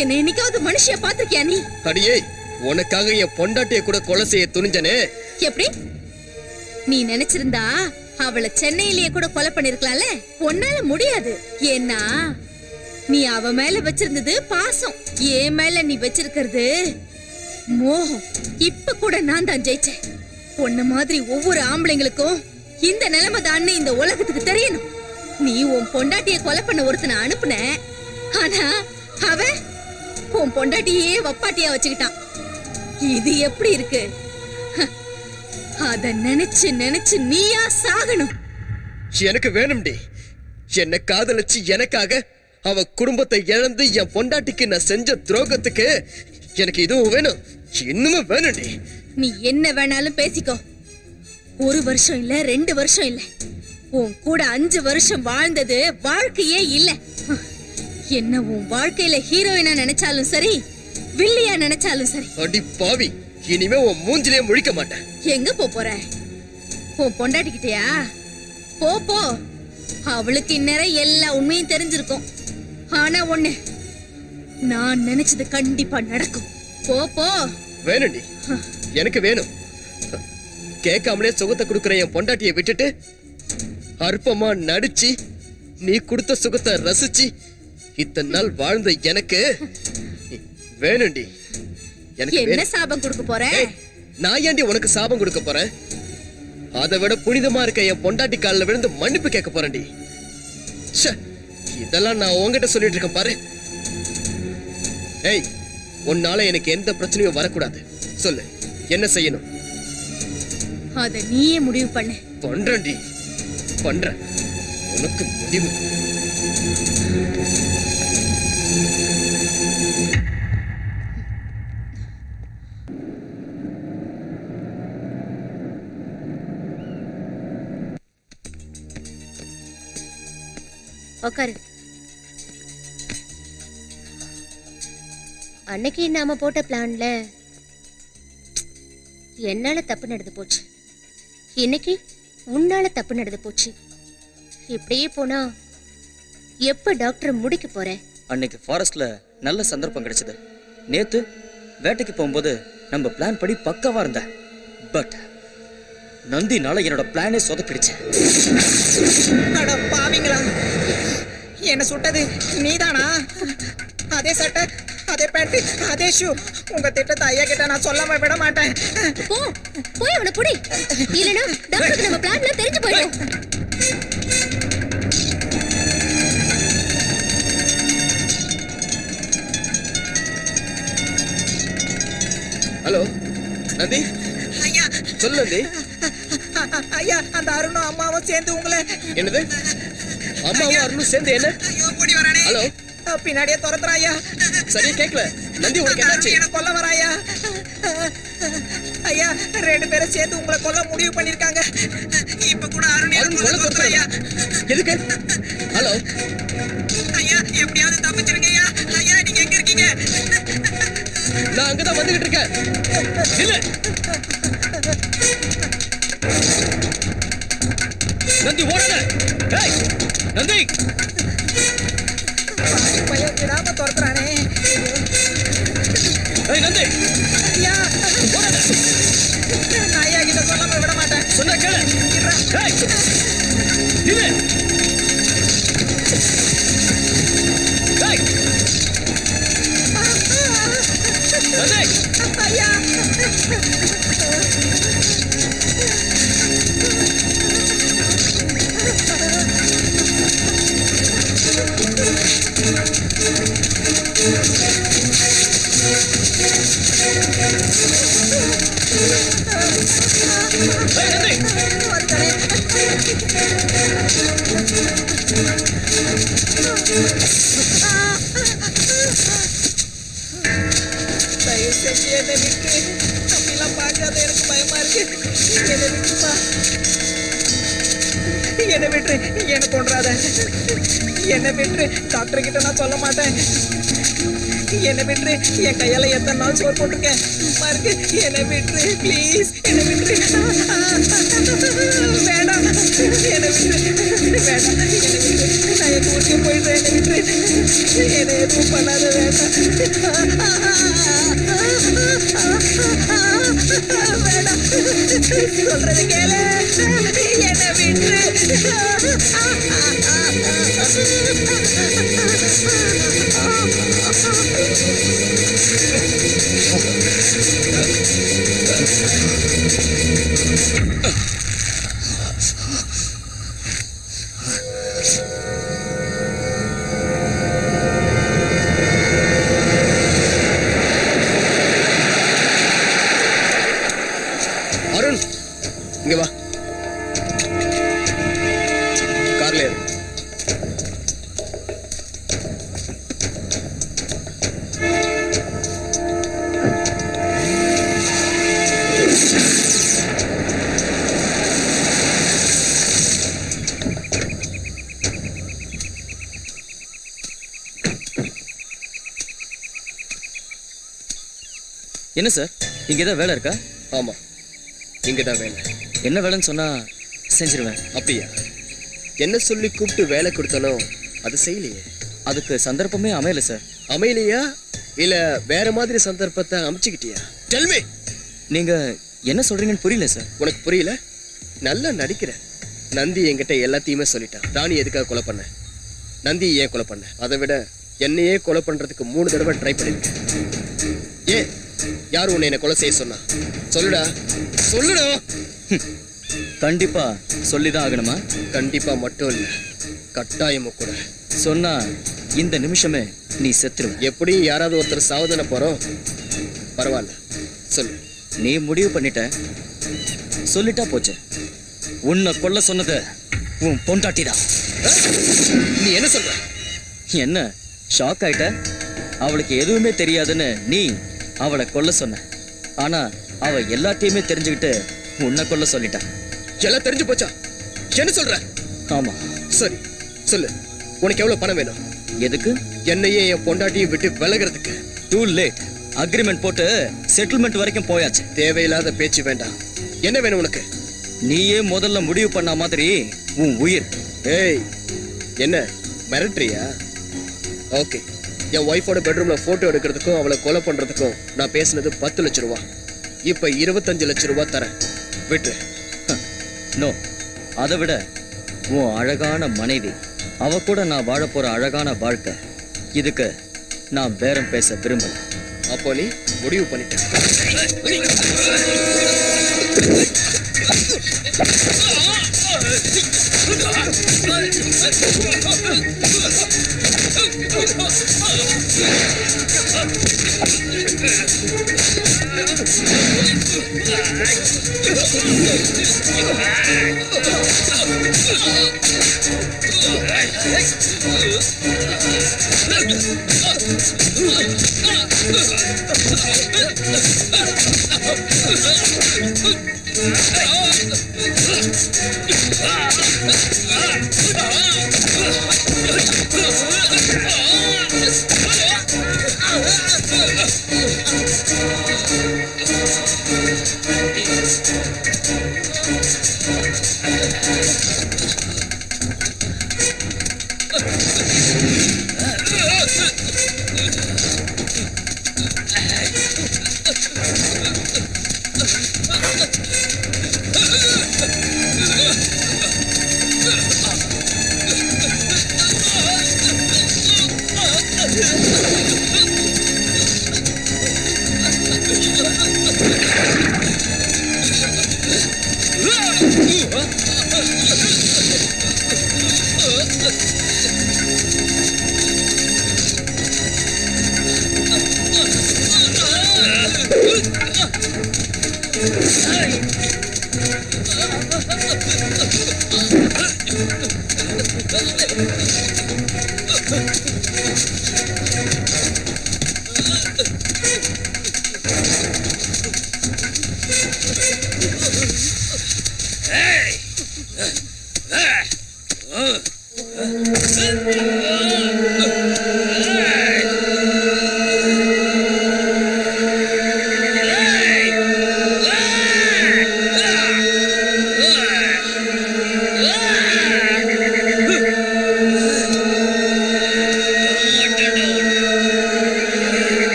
H: என்ன என்னைக்காவது மனுஷிய பாத்திருக்கியா நீ?
B: அடியே, உனக்காக என் பொண்டாட்டிய கூட கொலை செய்ய துணிஞ்சனே.
H: எப்படி? நீ நினைச்சிருந்தா அவளை சென்னையிலேயே கூட கொலை பண்ணிருக்கலாம்ல. உன்னால முடியாது. ஏன்னா நீ அவ மேல வச்சிருந்தது பாசம், என் மேல நீ வச்சிருக்கிறது மோகம். இப்ப கூட நான் தான் ஜெயிச்சேன். உன்ன மாதிரி ஒவ்வொரு ஆம்பளைங்களுக்கும் இந்த நிலைமை தான் இந்த உலகத்துக்கு தெரியணும். நீ உன் பொண்டாட்டிய கொலை பண்ண ஒருத்தனை அனுப்புன, ஆனா அவன் உன் பொண்டாட்டியே வப்பாட்டியா வச்சுக்கிட்டான். இது எப்படி இருக்கு? அத நினைச்சு நினைச்சு நீயா சாகணும்.
B: எனக்கு வேணும்டி. என்ன காதலிச்சு எனக்காக அவ குடும்பத்தை இழந்து என் பொண்டாட்டிக்கு நான் செஞ்ச துரோகத்துக்கு எனக்கு இதுவும் வேணும், இன்னும் வேணும்டி.
H: நீ என்ன வேணாலும் பேசிக்கோ. 1 வருஷம் இல்ல, 2 வருஷம் இல்ல, உன் கூட 5 வருஷம் வாழ்ந்தது வாழ்க்கையே இல்ல. என்ன உன் வாழ்க்கையில ஹீரோயினா நினைச்சாலும் சரி, வில்லியா நினைச்சாலும் சரி.
B: அடி பாவி, இனிமே உன் மூஞ்சிலே முழிக்க மாட்டேன்.
H: எங்க போற? உன் பொண்டாட்டிக்கிட்டயா? போ போ. அவளுக்கு இந்நேரம் எல்லா உண்மையும் தெரிஞ்சிருக்கும். ஆனா ஒண்ணு, நான் நினைச்சது கண்டிப்பா நடக்கும். போ போ.
B: வேணும்டி, எனக்கு வேணும். கேட்காமலே சுகத்தை கொடுக்குற என் பொண்டாட்டியை விட்டுட்டு அற்பமா நடிச்சு நீ கொடுத்த சுகத்தை ரசிச்சு இத்தனை நாள் வாழ்ந்த எனக்கு வேணும்டி.
H: என்ன சாபம் கொடுக்க போற?
B: நான் ஏன்டி உனக்கு சாபம் கொடுக்க போறேன்? அதை விட புனிதமா இருக்க என் பொண்டாட்டி காலில் விழுந்து மன்னிப்பு கேட்க போறேன்டி. இதெல்லாம் நான் உங்ககிட்ட சொல்லிட்டு இருக்கேன் பாரு. ஏய், உன்னால எனக்கு எந்த பிரச்சனையும் வரக்கூடாது. சொல்லு, என்ன செய்யணும்?
H: அத நீயே முடிவு பண்ணு.
B: பண்றேன்டி, பண்றேன். உனக்கு முடிவு.
A: உக்காரு. அன்னைக்கு நாம போட்ட பிளான்ல என்னால தப்பு நடந்து போச்சு. இன்னைக்கு உன்னால தப்பு நடந்து போச்சு. இப்படியே போனா எப்ப டாக்டர் முடிக்க போற?
E: அன்னைக்கு ஃபாரஸ்ட்ல நல்ல சந்தர்ப்பம் கிடைச்சது. நேத்து வேட்டைக்கு போகும்போது நம்ம பிளான் படி பக்காவா இருந்த. பட் நந்தினால என்னோட பிளானே சொதப்பிடுச்சு.
C: அட பாவிங்களா, என்ன சுட்டது நீதானா? அதே சட்டை, அதே பேண்ட், அதே ஷூ. உங்க திட்டத்தை ஐயா கிட்ட நான் சொல்லாம விட மாட்டேன்.
A: போ, போய் அவனை புடி. இல்லனா டாக்டருக்கு நம்ம பிளான்ல தெரிஞ்சு போயிடும்.
B: ஹலோ நந்தி.
C: ஐயா
B: சொல்லு நந்தி.
C: ஐயா, அந்த அருணும் அம்மாவும் சேர்ந்து உங்களை.
B: என்னது? அம்மாவும் அருணும் சேர்ந்து என்ன?
C: ஐயோ, ஓடி வரானே.
B: ஹலோ,
C: பின்னாடியே துரத்துறா ஐயா.
B: சரியா கேட்கல. நந்தி, உனக்கு என்னாச்சு?
C: என்ன கொல்ல வராயா? ஐயா, 2 பேரும் சேர்ந்து உங்களை கொல்ல முடிவு பண்ணிருக்காங்க. இப்ப கூட அருண்
B: கொல்ல துரத்துறாயா? எதுக்கு? ஹலோ,
C: எப்படியாவது தப்பிச்சிருங்க ஐயா. ஐயா நீங்க எங்க இருக்கீங்க?
B: நான் அங்கதான் வந்துகிட்டு இருக்கேன். இல்ல நந்தி ஓடாத. ஏய் நந்தி
C: பையன் விடாம துரத்துறானே.
B: ஏய் நந்தி
C: ஐயா
B: ஓடாத.
C: நான் ஐயா கிட்ட சொல்லாம விட மாட்டேன்.
B: சொன்னா கேளு. ஏய் இல்ல ஏய் நந்தி
C: ஐயா தயவு செஞ்சு என்னை விட்டு அப்படிலாம் பார்க்காத, எனக்கு பயமா இருக்கு. என்னை விட்டுப்பா, என்னை விட்டு, என்னை கொன்றாத, என்னை விட்டு. டாக்டர் கிட்ட நான் சொல்ல மாட்டேன். என்னை விட்டு, என் கையால எத்தனை நாள் சோறு போட்டிருக்கேன் பாருக்கு. என்னை விட்டு ப்ளீஸ், என்னை விட்டு. வேண்டாம் என்னை விட்டு, வேண்டாம் என்னை விட்டு. நான் என் ஊருக்கு போயிடுறேன். என்னை விட்டு, என்னை எதுவும் பண்ணாத, வேண்டாம் வேண்டாம். சொல்றது கேளு, என்னை விட்டு.
B: அருண் இங்க வா. கார்ல ஏறு.
E: என்ன சார், இங்க ஏதாவது வேலை இருக்கா?
B: ஆமா இங்கதான் வேலை.
E: என்ன வேலைன்னு சொன்னா செஞ்சிருவேன்.
B: அப்படியா? என்ன சொல்லி கூப்பிட்டு வேலை கொடுத்தனோ அது செய்யலையே.
E: அதுக்கு சந்தர்ப்பமே அமையல சார்.
B: அமையலையா இல்ல வேற மாதிரி சந்தர்ப்பத்தை அமைச்சுக்கிட்டியா? Tell me.
E: நீங்க என்ன சொல்றீங்கன்னு புரியல சார்.
B: உனக்கு புரியல? நல்லா நடிக்கிற. நந்தி என்கிட்ட எல்லாத்தையுமே சொல்லிட்டான். ராணி எதுக்காக கொலை பண்ண, நந்தி ஏன் கொலை பண்ண, அதை விட என்னையே கொலை பண்றதுக்கு 3 தடவை ட்ரை பண்ணிருக்கேன். ஏன் யாரும் உன்னை என்ன கொலை செய்ய சொன்னா? சொல்லுடா சொல்லுடா.
E: கண்டிப்பா சொல்லிதான் ஆகணுமா?
B: கண்டிப்பா மட்டும் இல்ல, கட்டாயமும் கூட.
E: சொன்னா இந்த நிமிஷமே நீ செத்துருவ.
B: எப்படியும் யாராவது ஒருத்தர் சாவதான போறோம். பரவாயில்ல சொல்லு.
E: நீ முடிவு பண்ணிட்ட, சொல்லிட்டா போச்சு. உன்னை கொல்ல சொன்னது உன் பொண்டாட்டிதான்.
B: நீ என்ன சொல்ற?
E: என்ன ஷாக் ஆயிட்ட? அவளுக்கு எதுவுமே தெரியாதுன்னு நீ அவளை கொல்ல சொன்ன. ஆனா அவ எல்லாத்தையுமே தெரிஞ்சுக்கிட்டு உன்னை கொல்ல சொல்லிட்டா.
B: எல்லாம் தெரிஞ்சு போச்சா? என்ன சொல்ற?
E: ஆமா.
B: சரி சொல்லு, உனக்கு எவ்வளவு பணம் வேணும்?
E: எதுக்கு?
B: என்னையே என் பொண்டாட்டியும் விட்டு விலகிறதுக்கு.
E: Too late. அக்ரிமெண்ட் போட்டு செட்டில்மெண்ட் வரைக்கும் போயாச்சு.
B: தேவையில்லாத பேச்சு வேண்டாம். என்ன வேணும் உனக்கு?
E: நீயே முதல்ல முடிவு பண்ண மாதிரி உன் உயிர்.
B: ஏய் என்ன மிரட்டுறியா? ஓகே, என் ஒய்ஃபோட பெட்ரூம்ல போட்டோ எடுக்கிறதுக்கும் அவளை கொலை பண்றதுக்கும் நான் பேசினது 10 லட்சம் ரூபா. இப்ப 25 லட்சம் ரூபா தரேன், விட்டு.
E: நோ, அதை விட உன் அழகான மனைவி, அவ கூட நான் வாழ போற அழகான வாழ்க்கை, இதுக்கு நான் பேரம் பேச விரும்பல.
B: அப்போ நீ முடிவு பண்ணிட்ட.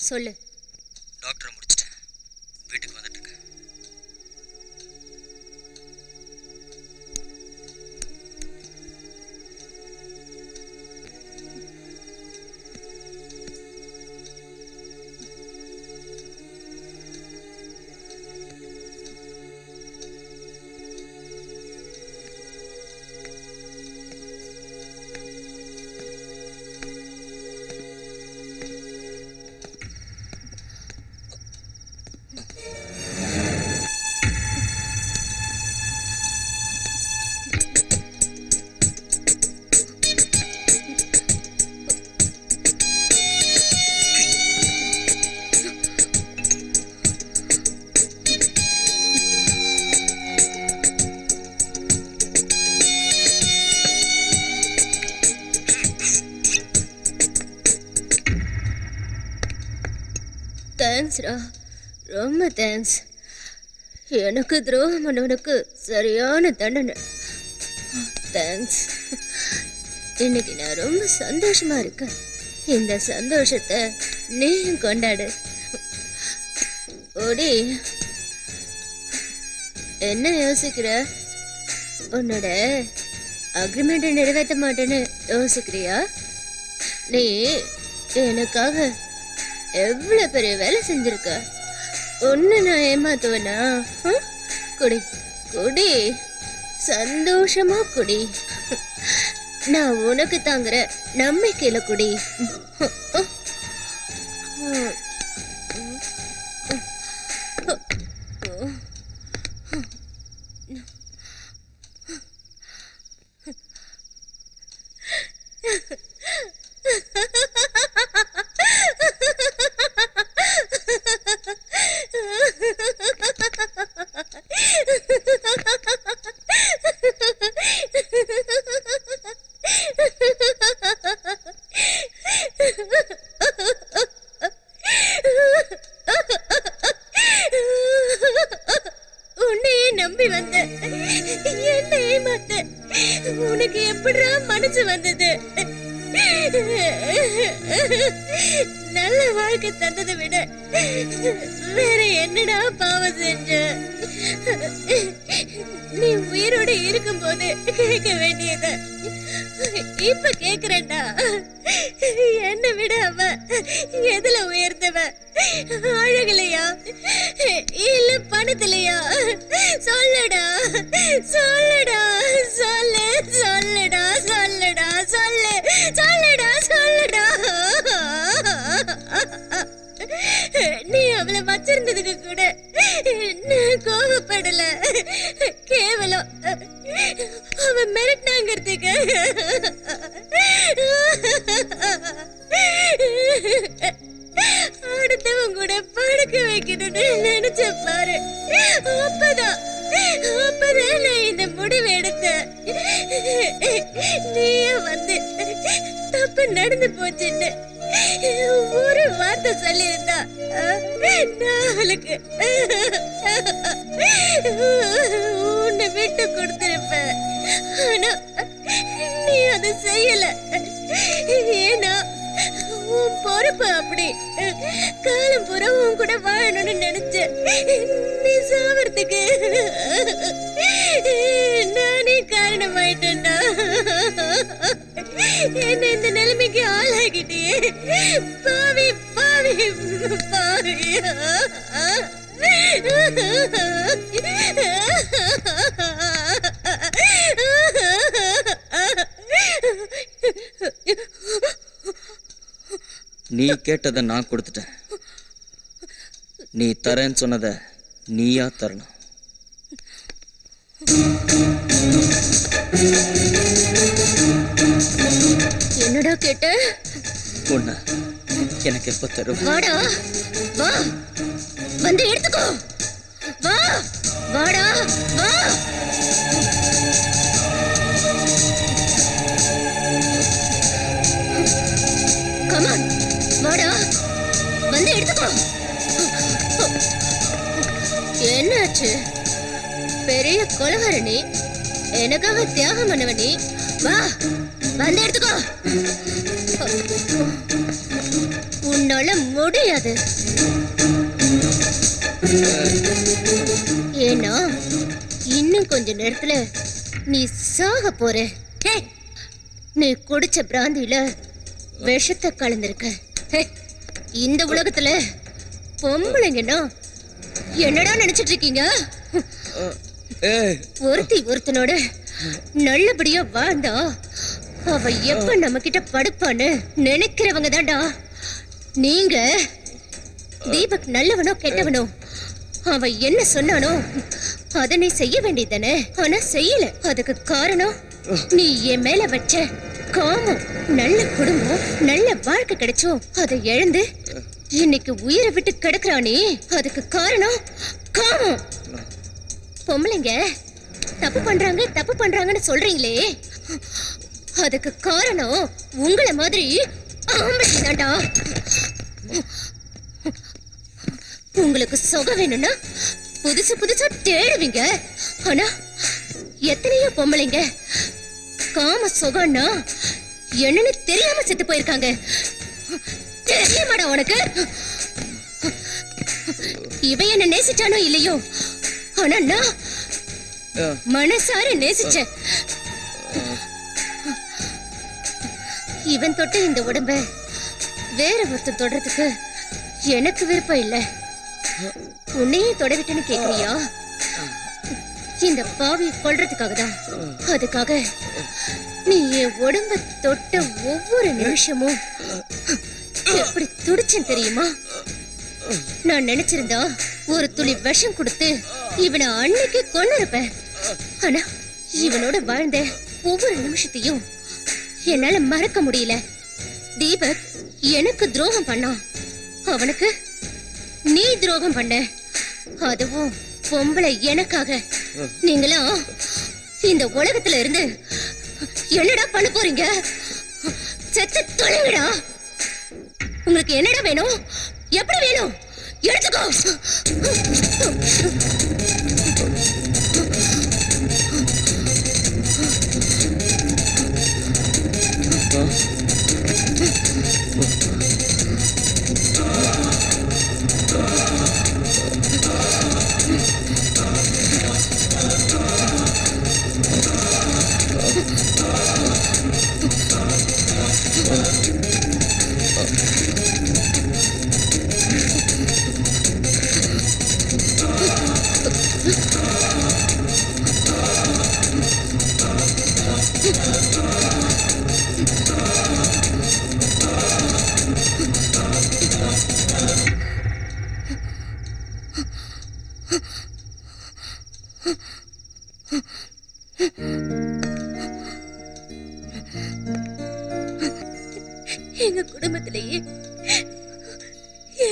A: சொல்லு.
E: டாக்டரை முடிச்சிட்டேன், வீட்டுக்கு வந்துட்டு இருக்கேன்.
A: தேங்க்ஸ்ரா, ரொம்ப தேங்க்ஸ். எனக்கு துரோகம் பண்ணவனுக்கு சரியான தண்டனை. தேங்க்ஸ். இன்னைக்கு நான் ரொம்ப சந்தோஷமா இருக்கேன். இந்த சந்தோஷத்தை நீயும் கொண்டாடு. ஓடி, என்ன யோசிக்கிற? உன்னோட அக்ரிமெண்ட்டை நிறைவேற்ற மாட்டேன்னு யோசிக்கிறியா? நீ எனக்காக எவ்வளவு பெரிய வேலை செஞ்சிருக்க. ஒன்னு நான் ஏமாத்துவேனா? குடி குடி, சந்தோஷமா குடி. நான் உனக்கு தாங்குற நம்பிக்கையில குடி. நல்ல வாழ்க்கை தந்ததை விட வேற என்னடா பாவம் செஞ்ச? நீ உயிரோட இருக்கும் போது கேட்க வேண்டியத இப்ப கேக்குறேன்டா. என்னை விட அவ எதுல உயர்ந்தவ? அழகுலையா இல்ல பணத்திலையா? சொல்லுடா சொல்லுடா சொல்லு சொல்லுடா சொல்லுடா சொல்லு சொல்லுடா சொல்லுடா. நீ அவளை வச்சிருந்ததுக்கு கூட நான் கோபப்படல. கேவலம் அவ மிரட்டினாங்கிறதுக்கு. அடுத்தவங்க கூட படுக்க வைக்கணும்னு நினைச்ச பாரு. அப்பதான் நான் இந்த முடிவு எடுத்தேன். நீயே வந்து தப்பு நடந்து போச்சுன்னு ஒரு வார்த்தை சொல்லியிருந்தா நான் அவளுக்கு உன்னை விட்டு கொடுத்திருப்பேன். ஆனா நீ அதை செய்யல. ஏன்னா உன் பொறுப்பு அப்படி. காலம் பூரா உன் கூட வாழணும்னு நினைச்ச. நீ சாவறதுக்கு நானே காரணமாயிட்டேன்டா. என்ன இந்த நிலைமைக்கு ஆளாகிட்டியே பாவி பாவி பாவி.
E: நீ கேட்டதை நான் கொடுத்துட்டேன். நீ தரேன்னு சொன்னதை நீயா தரணும்.
A: என்னடா கேட்ட?
E: உன்னை எனக்கு எப்ப தருவ?
A: வாடா வா, வந்து எடுத்துக்கோ. வா வாடா வா. கமான் வாடா, வந்து எடுத்துக்கோ. என்னாச்சு? பெரிய கொலகாரணி, எனக்காக தியாகம் பண்ணவனி. வா வந்து எடுத்துக்கோ. உன்னால முடியாது. ஏன்னா இன்னும் கொஞ்ச நேரத்துல நீ சாக போற. நீ குடிச்ச பிராந்தியில விஷத்தை கலந்திருக்க. இந்த உலகத்துல பொம்பளைங்கன்னா என்னடா நினைச்சிட்டு இருக்கீங்க? ஒருத்தி ஒருத்தனோட நல்லபடியா வாழ்ந்தா அவ எப்ப நம்ம கிட்ட படுப்பான்னு நினைக்கிறவங்க தான்டா நீங்க. தீபக் நல்லவனோ கெட்டவனோ அவன் என்ன சொன்னானோ அத நீ செய்ய வேண்டியதானே. ஆனா செய்யல. அதுக்கு காரணம் நீ என் மேல வச்ச காமம். நல்ல குடும்பம், நல்ல வாழ்க்கை கிடைச்சோம் அதை இழந்து இன்னைக்கு உயிரை விட்டு கிடக்குறானே, அதுக்கு காரணம் காமம். பொம்பளைங்க தப்பு பண்றாங்கன்னு சொல்றீங்களே, அதுக்கு காரணம் உங்களை மாதிரி ஆம்பளைங்க தான்டா. உங்களுக்கு சுகம் வேணும்னா புதுசா தேடுவீங்க. ஆனா எத்தனையோ பொம்பளைங்க காம சுகம்னா என்னன்னு தெரியாம செத்து போயிருக்காங்க. தெரியுமாடா உனக்கு? இவ என்ன நேசிச்சானோ இல்லையோ, ஆனா நான் மனசார நேசிச்சேன். இவன் தொட்ட இந்த உடம்ப வேற ஒருத்தர் தொடறதுக்கு எனக்கு விருப்பம் இல்ல. உன்னையே தொடவிட்டேன்னு கேக்குறியா? இந்த பாவியை கொல்றதுக்காக தான். அதுக்காக நீ என் உடம்ப தொட்ட ஒவ்வொரு நிமிஷமும் எப்படி துடிச்சேன் தெரியுமா? நான் நினைச்சிருந்தா ஒரு துளி விஷம் கொடுத்து இவனை அன்னைக்கு கொன்னிருப்பேன். ஆனா இவனோட வாழ்ந்த ஒவ்வொரு நிமிஷத்தையும் என்னால மறக்க முடியல. தீபக் எனக்கு துரோகம் பண்ணான், அவனுக்கு நீ துரோகம் பண்ண. அதுவும் பொம்பளை எனக்காக. நீங்களா இந்த உலகத்துல இருந்து என்னடா பண்ண போறீங்க? செத்து தொலைங்கடா. உங்களுக்கு என்னடா வேணும்? எப்படி வேணும்? எடுத்துக்கோ.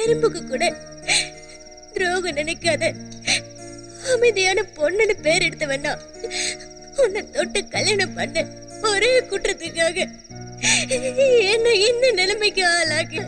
A: நெருப்புக்கு கூட துரோகம் நினைக்காத அமைதியான பொண்ணுன்னு பேர் எடுத்த வேண்டாம். உன்னை தொட்டு கல்யாணம் பண்ண ஒரே குற்றத்துக்காக என்ன இந்த நிலைமைக்கு ஆளாக்கி